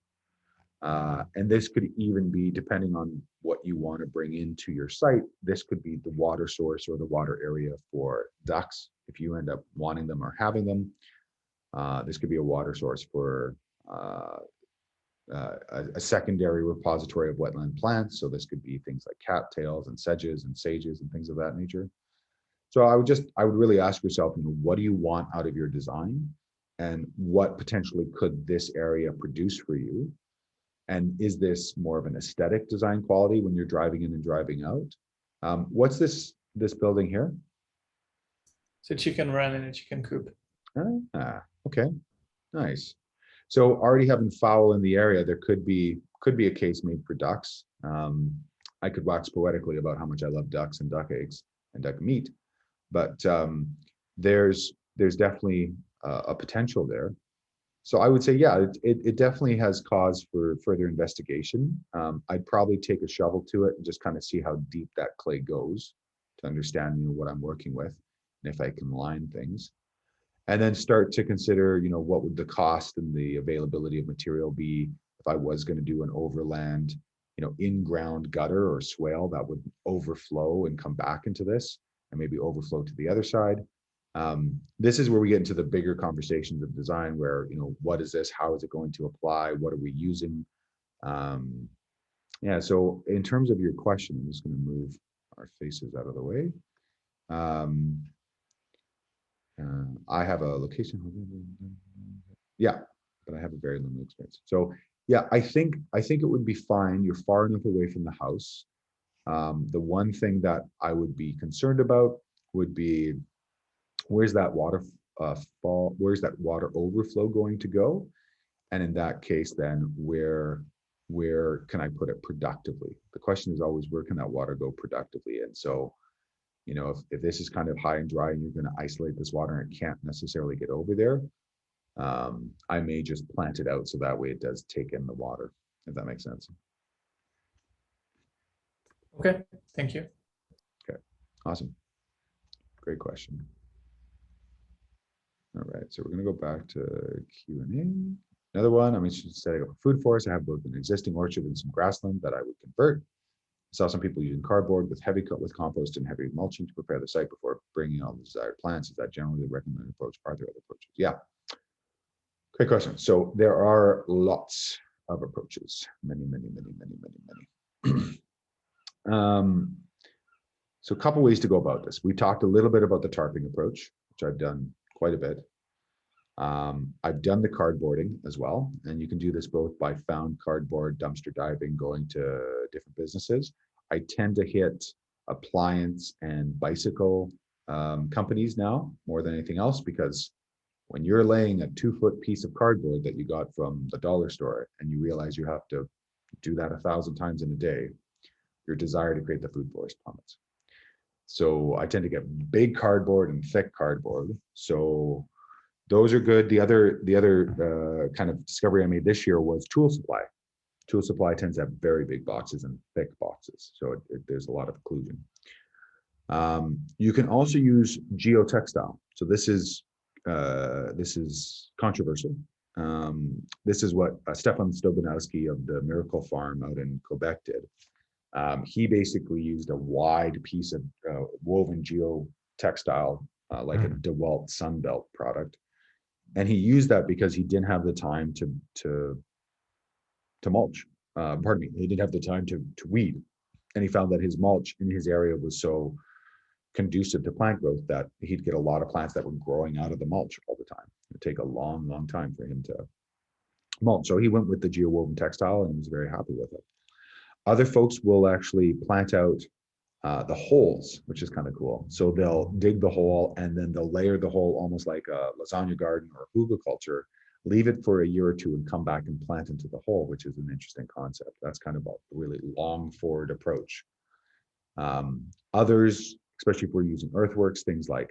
And this could even be, depending on what you want to bring into your site, this could be the water source or the water area for ducks, if you end up wanting them or having them. This could be a water source for a secondary repository of wetland plants. So this could be things like cattails and sedges and sages and things of that nature. So I would really ask yourself, what do you want out of your design, and what potentially could this area produce for you? And is this more of an aesthetic design quality when you're driving in and driving out? What's this building here? It's a chicken run and a chicken coop. Okay, nice. So already having fowl in the area, there could be a case made for ducks. I could wax poetically about how much I love ducks and duck eggs and duck meat, but there's definitely a potential there. So I would say, yeah, it definitely has cause for further investigation. I'd probably take a shovel to it and just kind of see how deep that clay goes to understand, what I'm working with, and if I can line things. And then start to consider, what would the cost and the availability of material be if I was going to do an overland, in-ground gutter or swale that would overflow and come back into this and maybe overflow to the other side. This is where we get into the bigger conversations of design where, what is this? How is it going to apply? What are we using? Yeah, so in terms of your question, I'm just going to move our faces out of the way. I have a location. Yeah, but I have a very limited experience. So yeah, I think it would be fine. You're far enough away from the house. The one thing that I would be concerned about would be, where's that water where's that water overflow going to go? And in that case, then where can I put it productively? The question is always, where can that water go productively? And so, if this is kind of high and dry and you're going to isolate this water and it can't necessarily get over there, I may just plant it out so that way it does take in the water, if that makes sense. Okay, thank you. Okay, awesome. Great question. All right, so we're going to go back to Q&A. Another one, I'm setting up a food forest. I have both an existing orchard and some grassland that I would convert. I saw some people using cardboard with compost and heavy mulching to prepare the site before bringing all the desired plants. Is that generally the recommended approach? Are there other approaches? Yeah, great question. So there are lots of approaches, many. So a couple ways to go about this. We talked a little bit about the tarping approach, which I've done quite a bit. I've done the cardboarding as well, and you can do this both by found cardboard, dumpster diving, going to different businesses. I tend to hit appliance and bicycle companies now more than anything else, because when you're laying a 2-foot piece of cardboard that you got from the dollar store and you realize you have to do that 1,000 times in a day, your desire to create the food forest plummets. So I tend to get big cardboard and thick cardboard. So those are good. The other kind of discovery I made this year was tool supply. Tool supply tends to have very big boxes and thick boxes, so there's a lot of occlusion. You can also use geotextile. So this is controversial. This is what Stefan Stobanowski of the Miracle Farm out in Quebec did. He basically used a wide piece of woven geotextile, like a DeWalt Sunbelt product. And he used that because he didn't have the time to mulch. Pardon me, he didn't have the time to weed. And he found that his mulch in his area was so conducive to plant growth that he'd get a lot of plants that were growing out of the mulch all the time. It would take a long time for him to mulch. So he went with the geowoven textile and was very happy with it. Other folks will actually plant out the holes, which is kind of cool. So they'll dig the hole and then they'll layer the hole almost like a lasagna garden or hugelkultur, leave it for a year or two and come back and plant into the hole, which is an interesting concept. That's kind of a really long forward approach. Others, especially if we're using earthworks, things like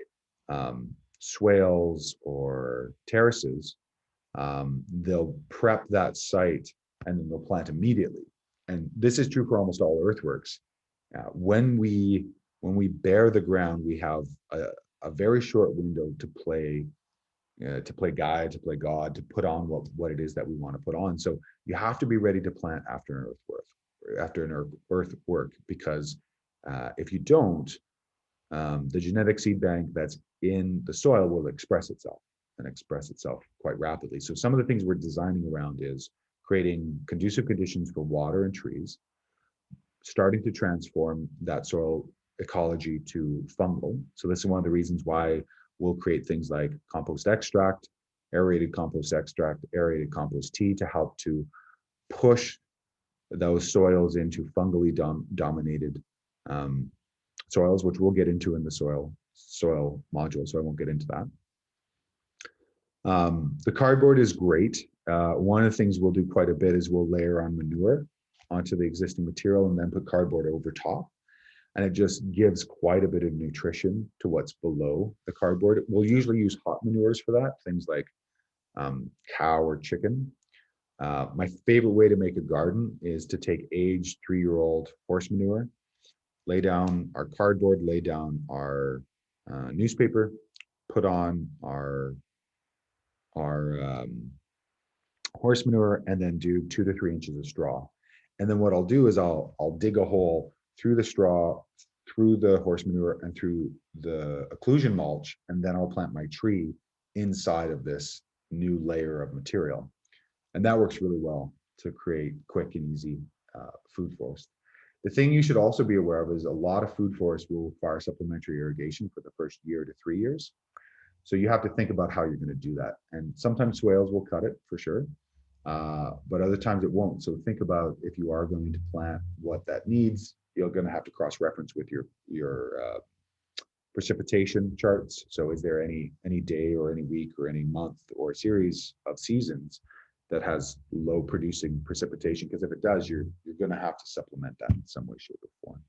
swales or terraces, they'll prep that site and then they'll plant immediately. And this is true for almost all earthworks. When we bare the ground, we have a very short window to play guide, to play God, to put on what it is that we want to put on. So you have to be ready to plant after an earthwork, because if you don't, the genetic seed bank that's in the soil will express itself quite rapidly. So some of the things we're designing around is creating conducive conditions for water and trees, starting to transform that soil ecology to fungal. So this is one of the reasons why we'll create things like compost extract, aerated compost tea to help to push those soils into fungally dominated soils, which we'll get into in the soil module, so I won't get into that. The cardboard is great. One of the things we'll do quite a bit is we'll layer on manure onto the existing material and then put cardboard over top. And it just gives quite a bit of nutrition to what's below the cardboard. We'll usually use hot manures for that, things like cow or chicken. My favorite way to make a garden is to take aged 3-year-old horse manure, lay down our cardboard, lay down our newspaper, put on our horse manure, and then do 2 to 3 inches of straw. And then what I'll do is I'll dig a hole through the straw, through the horse manure, and through the occlusion mulch, and then I'll plant my tree inside of this new layer of material. And that works really well to create quick and easy food forest. The thing you should also be aware of is a lot of food forests will require supplementary irrigation for the first year to 3 years. So you have to think about how you're going to do that. And sometimes swales will cut it for sure, but other times it won't. So think about, if you are going to plant, what that needs. You're going to have to cross-reference with your precipitation charts. So is there any day or any week or any month or series of seasons that has low producing precipitation? Because if it does, you're going to have to supplement that in some way, shape, or form.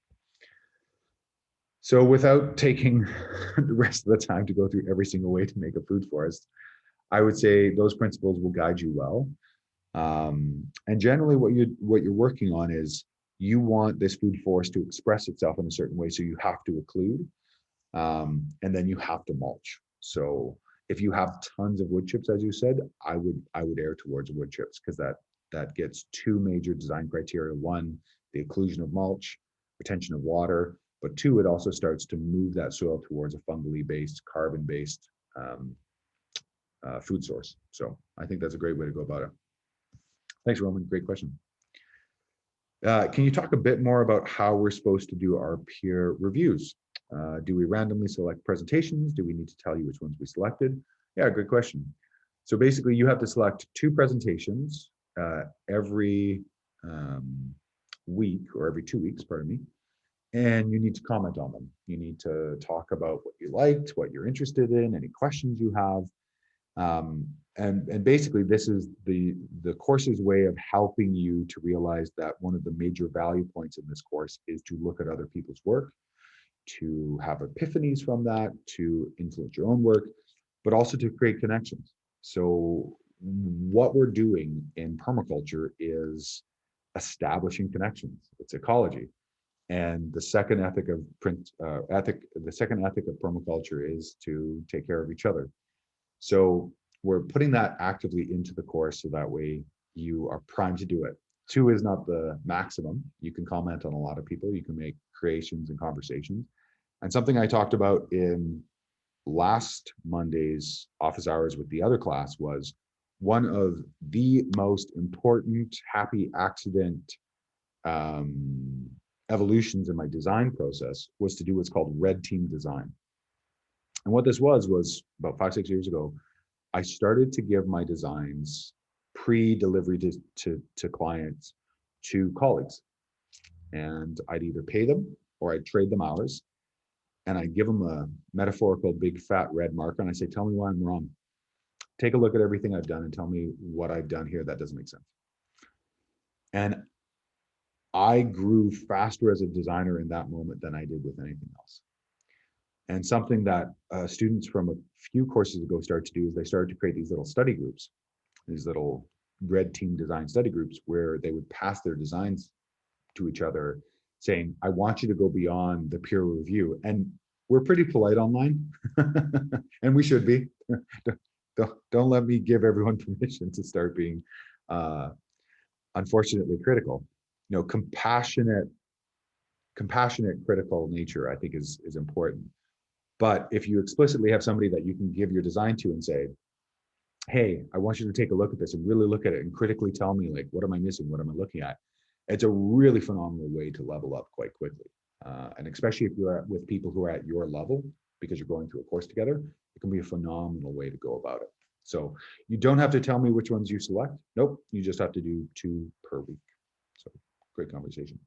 So without taking the rest of the time to go through every single way to make a food forest, I would say those principles will guide you well. And generally what you're working on is, you want this food forest to express itself in a certain way, so you have to occlude, and then you have to mulch. So if you have tons of wood chips, as you said, I would err towards wood chips, because that gets 2 major design criteria. 1, the occlusion of mulch, retention of water, but 2, it also starts to move that soil towards a fungally based, carbon based food source. So I think that's a great way to go about it. Thanks, Roman. Great question. Can you talk a bit more about how we're supposed to do our peer reviews? Do we randomly select presentations? Do we need to tell you which ones we selected? Yeah, good question. So basically you have to select 2 presentations every week, or every 2 weeks, pardon me, and you need to comment on them. You need to talk about what you liked, what you're interested in, any questions you have. And basically this is the course's way of helping you to realize that one of the major value points in this course is to look at other people's work, to have epiphanies from that, to influence your own work, but also to create connections. So what we're doing in permaculture is establishing connections. It's ecology. And the second ethic of permaculture is to take care of each other. So we're putting that actively into the course, so that way you are primed to do it. 2 is not the maximum. You can comment on a lot of people. You can make creations and conversations. And something I talked about in last Monday's office hours with the other class was, one of the most important happy accident evolutions in my design process was to do what's called red team design. And what this was about 5-6 years ago, I started to give my designs pre-delivery to clients, to colleagues. And I'd either pay them or I'd trade them hours. And I'd give them a metaphorical big fat red marker, and I say, tell me why I'm wrong. Take a look at everything I've done and tell me what I've done here that doesn't make sense. And I grew faster as a designer in that moment than I did with anything else. And something that students from a few courses ago started to do is they started to create these little study groups. these little red team design study groups where they would pass their designs to each other saying, I want you to go beyond the peer review. And we're pretty polite online and we should be. Don't let me give everyone permission to start being unfortunately critical. You know, compassionate critical nature, I think is important. But if you explicitly have somebody that you can give your design to and say, hey, I want you to take a look at this and really look at it and critically tell me, like, what am I missing? What am I looking at? It's a really phenomenal way to level up quite quickly. And especially if you're with people who are at your level, because you're going through a course together, it can be a phenomenal way to go about it. So you don't have to tell me which ones you select. Nope, you just have to do 2 per week. So great conversation.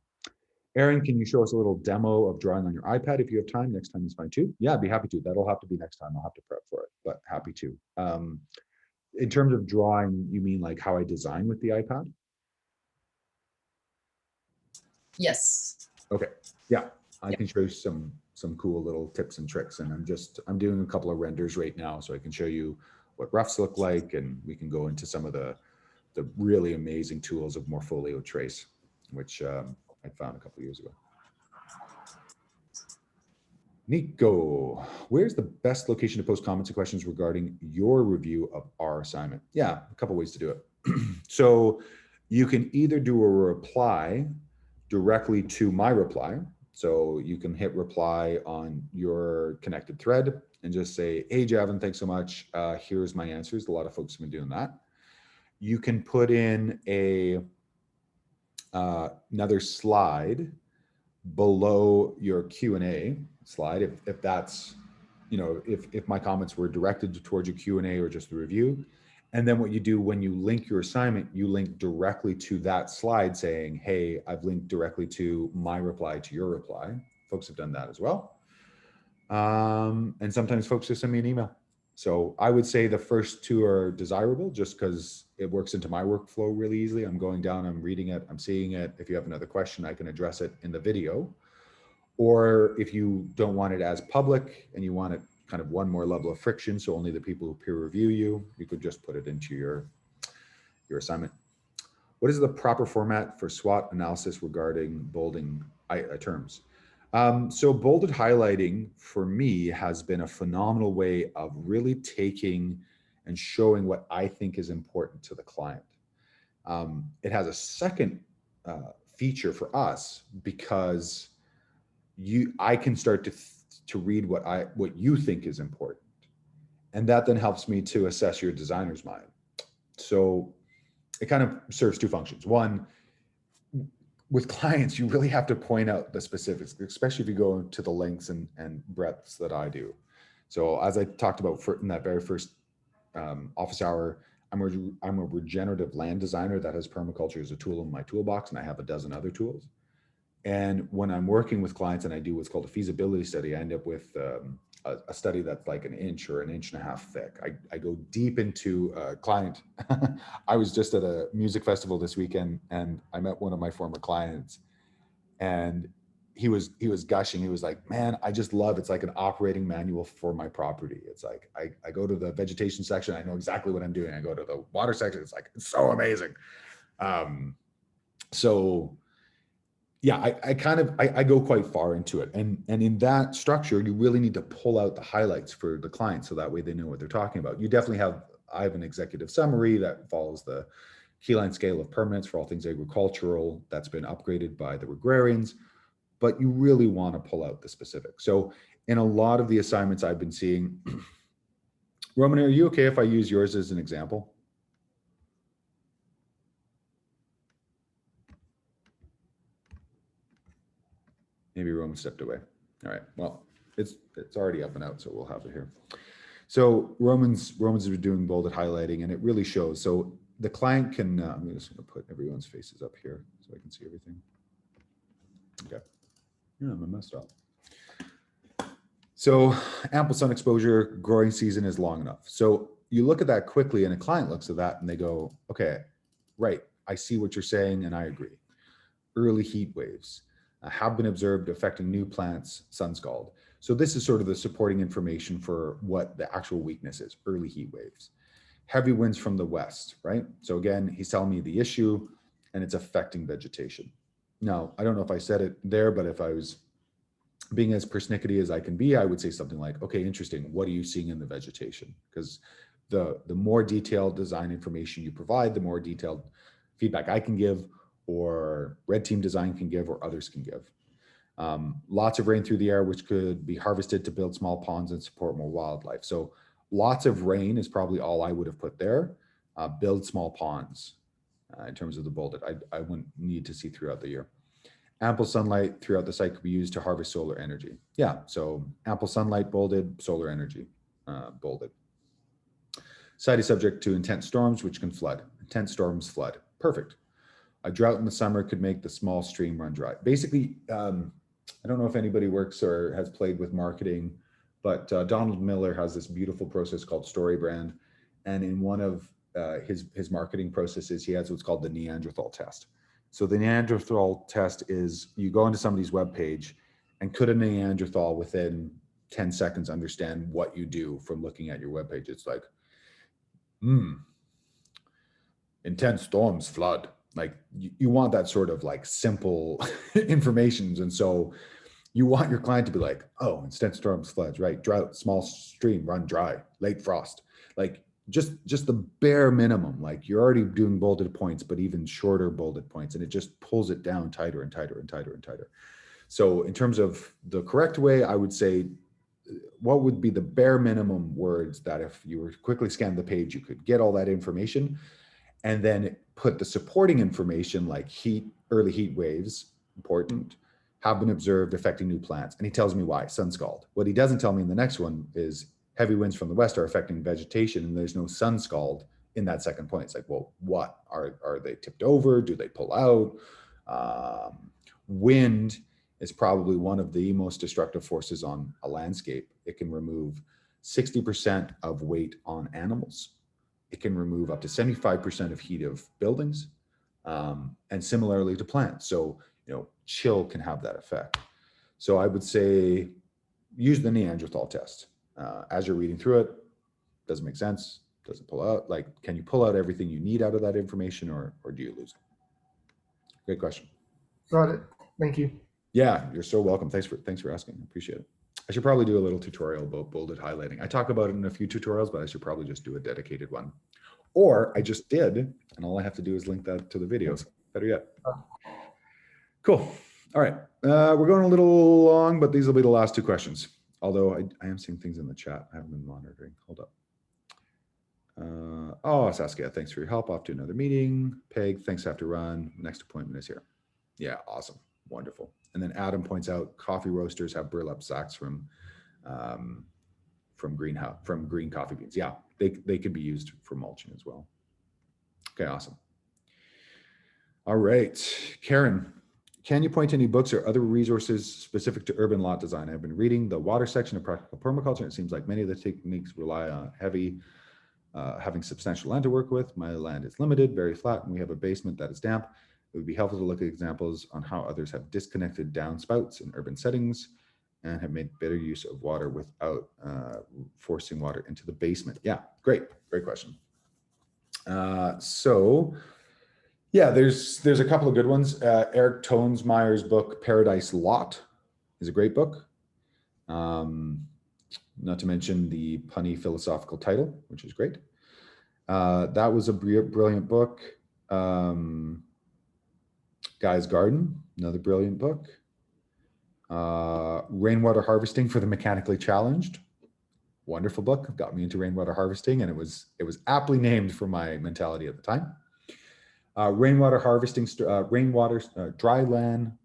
Aaron, can you show us a little demo of drawing on your iPad if you have time? Next time is fine too. Yeah, I'd be happy to. That'll have to be next time. I'll have to prep for it, but happy to. In terms of drawing, you mean like how I design with the iPad? Yes. Okay, yeah, I can show you some cool little tips and tricks, and I'm doing a couple of renders right now, so I can show you what roughs look like, and we can go into some of the really amazing tools of Morpholio Trace, which I found a couple of years ago. Nico, where's the best location to post comments and questions regarding your review of our assignment? Yeah, a couple ways to do it. So you can either do a reply directly to my reply. So you can hit reply on your connected thread and just say, hey, Javin, thanks so much. Here's my answers. A lot of folks have been doing that. You can put in another slide below your Q&A slide, if that's, you know, if my comments were directed towards your Q&A or just the review. And then what you do when you link your assignment, you link directly to that slide saying, hey, I've linked directly to my reply to your reply. Folks have done that as well. And sometimes folks just send me an email. So I would say the first 2 are desirable just because it works into my workflow really easily. I'm going down, I'm reading it, I'm seeing it. If you have another question, I can address it in the video. Or if you don't want it as public and you want it kind of one more level of friction, so only the people who peer review you could just put it into your assignment. What is the proper format for SWOT analysis regarding bolding terms? So bolded highlighting for me has been a phenomenal way of really taking and showing what I think is important to the client. It has a second feature for us because I can start to read what you think is important. And that then helps me to assess your designer's mind. So it kind of serves 2 functions. One, with clients, you really have to point out the specifics, especially if you go to the lengths and breadths that I do. So as I talked about in that very first office hour, I'm a regenerative land designer that has permaculture as a tool in my toolbox, and I have a dozen other tools. And when I'm working with clients and I do what's called a feasibility study, I end up with a study that's like an inch or an inch and a half thick. I go deep into a client. I was just at a music festival this weekend and I met one of my former clients, and he was gushing. He was like, man, I just love, it's like an operating manual for my property. It's like, I go to the vegetation section, I know exactly what I'm doing. I go to the water section, it's like, it's so amazing. So yeah, I go quite far into it. And in that structure, you really need to pull out the highlights for the client so that way they know what they're talking about. You definitely I have an executive summary that follows the keyline scale of permanence for all things agricultural that's been upgraded by the agrarians, but you really want to pull out the specifics. So in a lot of the assignments I've been seeing, Roman, are you okay if I use yours as an example? Maybe Roman stepped away. All right, well, it's already up and out, so we'll have it here. So Roman's is doing bolded highlighting, and it really shows. So the client can, I'm just gonna put everyone's faces up here so I can see everything. Okay, yeah, I messed up. So ample sun exposure, growing season is long enough. So you look at that quickly and a client looks at that and they go, okay, right, I see what you're saying and I agree. Early heat waves have been observed affecting new plants, sun scald. So this is sort of the supporting information for what the actual weakness is, early heat waves. heavy winds from the west, right? So again, he's telling me the issue and it's affecting vegetation. Now, I don't know if I said it there, but if I was being as persnickety as I can be, I would say something like, okay, interesting. What are you seeing in the vegetation? Because the more detailed design information you provide, the more detailed feedback I can give, or Red Team Design can give, or others can give. Lots of rain through the air, which could be harvested to build small ponds and support more wildlife. So lots of rain is probably all I would have put there. Build small ponds in terms of the bolded. I wouldn't need to see throughout the year. Ample sunlight throughout the site could be used to harvest solar energy. Yeah, so ample sunlight, bolded, solar energy, bolded. Site is subject to intense storms, which can flood. Intense storms flood. Perfect. A drought in the summer could make the small stream run dry. Basically, I don't know if anybody works or has played with marketing, but Donald Miller has this beautiful process called Story Brand. And in one of his marketing processes, he has what's called the Neanderthal test. So the Neanderthal test is you go into somebody's webpage and could a Neanderthal within 10 seconds understand what you do from looking at your webpage? It's like, intense storms flood. Like you want that sort of like simple information. And so you want your client to be like, oh, intense storms floods, right? Drought, small stream run dry, late frost. Like just the bare minimum. Like you're already doing bolded points, but even shorter bolded points, and it just pulls it down tighter and tighter and tighter and tighter. So in terms of the correct way, I would say, what would be the bare minimum words that if you were to quickly scan the page, you could get all that information, and then put the supporting information like early heat waves, important, have been observed affecting new plants. And he tells me why, sun scald. What he doesn't tell me in the next one is heavy winds from the west are affecting vegetation, and there's no sun scald in that second point. It's like, well, what? Are they tipped over? Do they pull out? Wind is probably one of the most destructive forces on a landscape. It can remove 60% of weight on animals. It can remove up to 75% of heat of buildings, and similarly to plants. So, chill can have that effect. So I would say use the Neanderthal test. As you're reading through it, does it make sense? Does it pull out? Like, can you pull out everything you need out of that information, or do you lose it? Great question. Got it. Thank you. Yeah, you're so welcome. Thanks for asking. I appreciate it. I should probably do a little tutorial about bolded highlighting. I talk about it in a few tutorials, but I should probably just do a dedicated one. Or I just did, and all I have to do is link that to the videos. Better yet. Cool. All right. We're going a little long, but these will be the last two questions. Although I am seeing things in the chat. I haven't been monitoring. Hold up. Saskia, thanks for your help. Off to another meeting. Peg, thanks, have to run. Next appointment is here. Yeah, awesome. Wonderful. And then Adam points out coffee roasters have burlap sacks from green coffee beans. Yeah, they could be used for mulching as well. Okay, awesome. All right, Karen, can you point to any books or other resources specific to urban lot design? I've been reading the water section of Practical Permaculture, and it seems like many of the techniques rely on having substantial land to work with. My land is limited, very flat, and we have a basement that is damp. It would be helpful to look at examples on how others have disconnected downspouts in urban settings and have made better use of water without forcing water into the basement. Yeah, great question. So yeah, there's a couple of good ones. Eric Tonesmeyer's book, Paradise Lot, is a great book. Not to mention the punny philosophical title, which is great. That was a brilliant book. Guy's Garden, another brilliant book. Rainwater Harvesting for the Mechanically Challenged, wonderful book. Got me into rainwater harvesting, and it was aptly named for my mentality at the time. Rainwater harvesting, dry land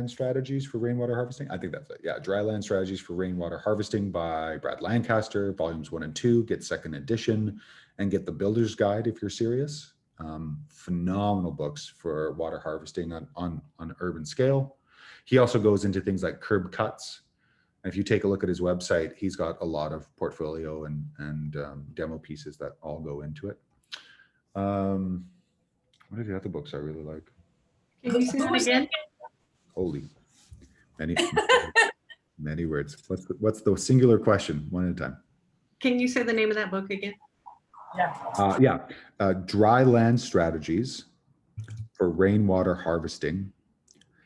strategies for rainwater harvesting. I think that's it. Yeah, dry land strategies for rainwater harvesting by Brad Lancaster, volumes 1 and 2. Get second edition, and get the Builder's Guide if you're serious. Phenomenal books for water harvesting on urban scale. He also goes into things like curb cuts. And if you take a look at his website, he's got a lot of portfolio and demo pieces that all go into it. What are the other books I really like? Can you say that again? Holy, many words. What's the singular question? One at a time. Can you say the name of that book again? Dry Land Strategies for Rainwater Harvesting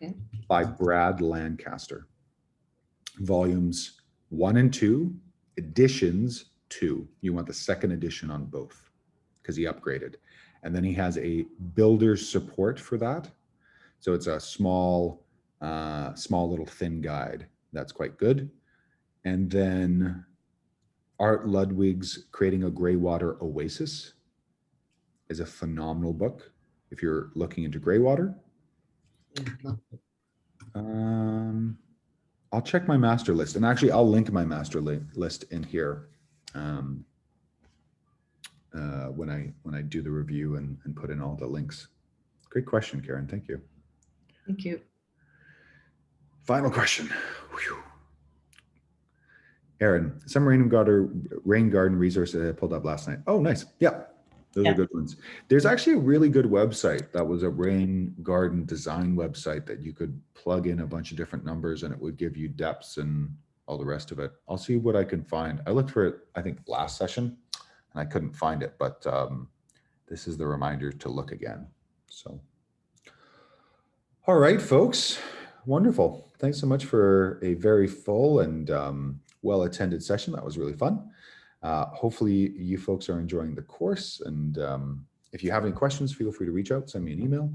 Okay. by Brad Lancaster. Volumes 1 and 2, editions 2. You want the second edition on both because he upgraded. And then he has a builder's support for that. So it's a small little thin guide. That's quite good. And then Art Ludwig's Creating a Greywater Oasis is a phenomenal book if you're looking into greywater. I'll check my master list, and actually I'll link my master list in here when I do the review and put in all the links. Great question, Karen. Thank you. Thank you. Final question. Whew. Aaron, some rain garden resources I pulled up last night. Oh, nice. Yeah, those are good ones. There's actually a really good website that was a rain garden design website that you could plug in a bunch of different numbers and it would give you depths and all the rest of it. I'll see what I can find. I looked for it, I think, last session and I couldn't find it, but this is the reminder to look again. So, all right, folks. Wonderful. Thanks so much for a very full and well-attended session. That was really fun. Hopefully you folks are enjoying the course. And if you have any questions, feel free to reach out, send me an email.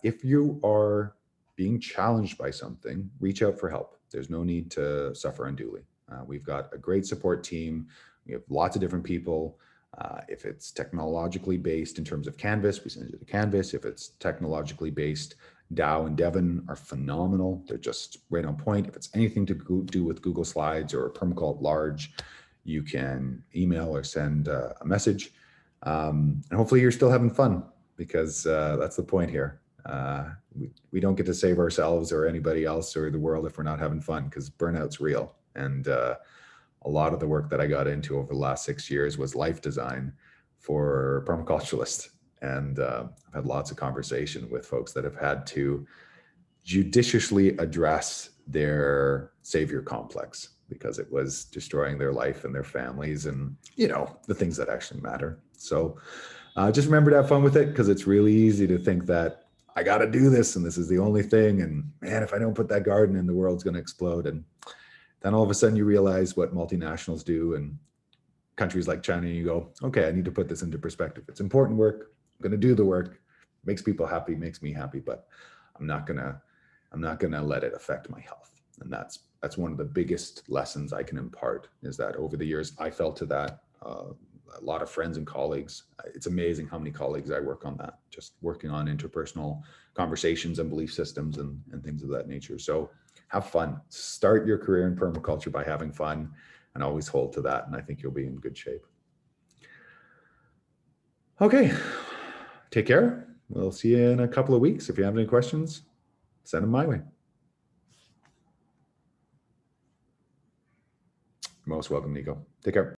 If you are being challenged by something, reach out for help. There's no need to suffer unduly. We've got a great support team. We have lots of different people. If it's technologically based in terms of Canvas, we send it to Canvas. If it's technologically based, Dow and Devon are phenomenal. They're just right on point. If it's anything to do with Google Slides or Permaculture Large, you can email or send a message. And hopefully you're still having fun because that's the point here. We don't get to save ourselves or anybody else or the world if we're not having fun because burnout's real. And a lot of the work that I got into over the last 6 years was life design for permaculturalists. And I've had lots of conversation with folks that have had to judiciously address their savior complex because it was destroying their life and their families and, you know, the things that actually matter. So just remember to have fun with it because it's really easy to think that I got to do this and this is the only thing. And man, if I don't put that garden in, the world's going to explode. And then all of a sudden you realize what multinationals do and countries like China, and you go, okay, I need to put this into perspective. It's important work. I'm going to do the work. Makes people happy, makes me happy, but I'm not going to let it affect my health. And that's one of the biggest lessons I can impart is that over the years, I fell to that. A lot of friends and colleagues. It's amazing how many colleagues I work on that, just working on interpersonal conversations and belief systems and things of that nature. So have fun. Start your career in permaculture by having fun and always hold to that. And I think you'll be in good shape. Okay. Take care. We'll see you in a couple of weeks. If you have any questions, send them my way. Most welcome, Nico. Take care.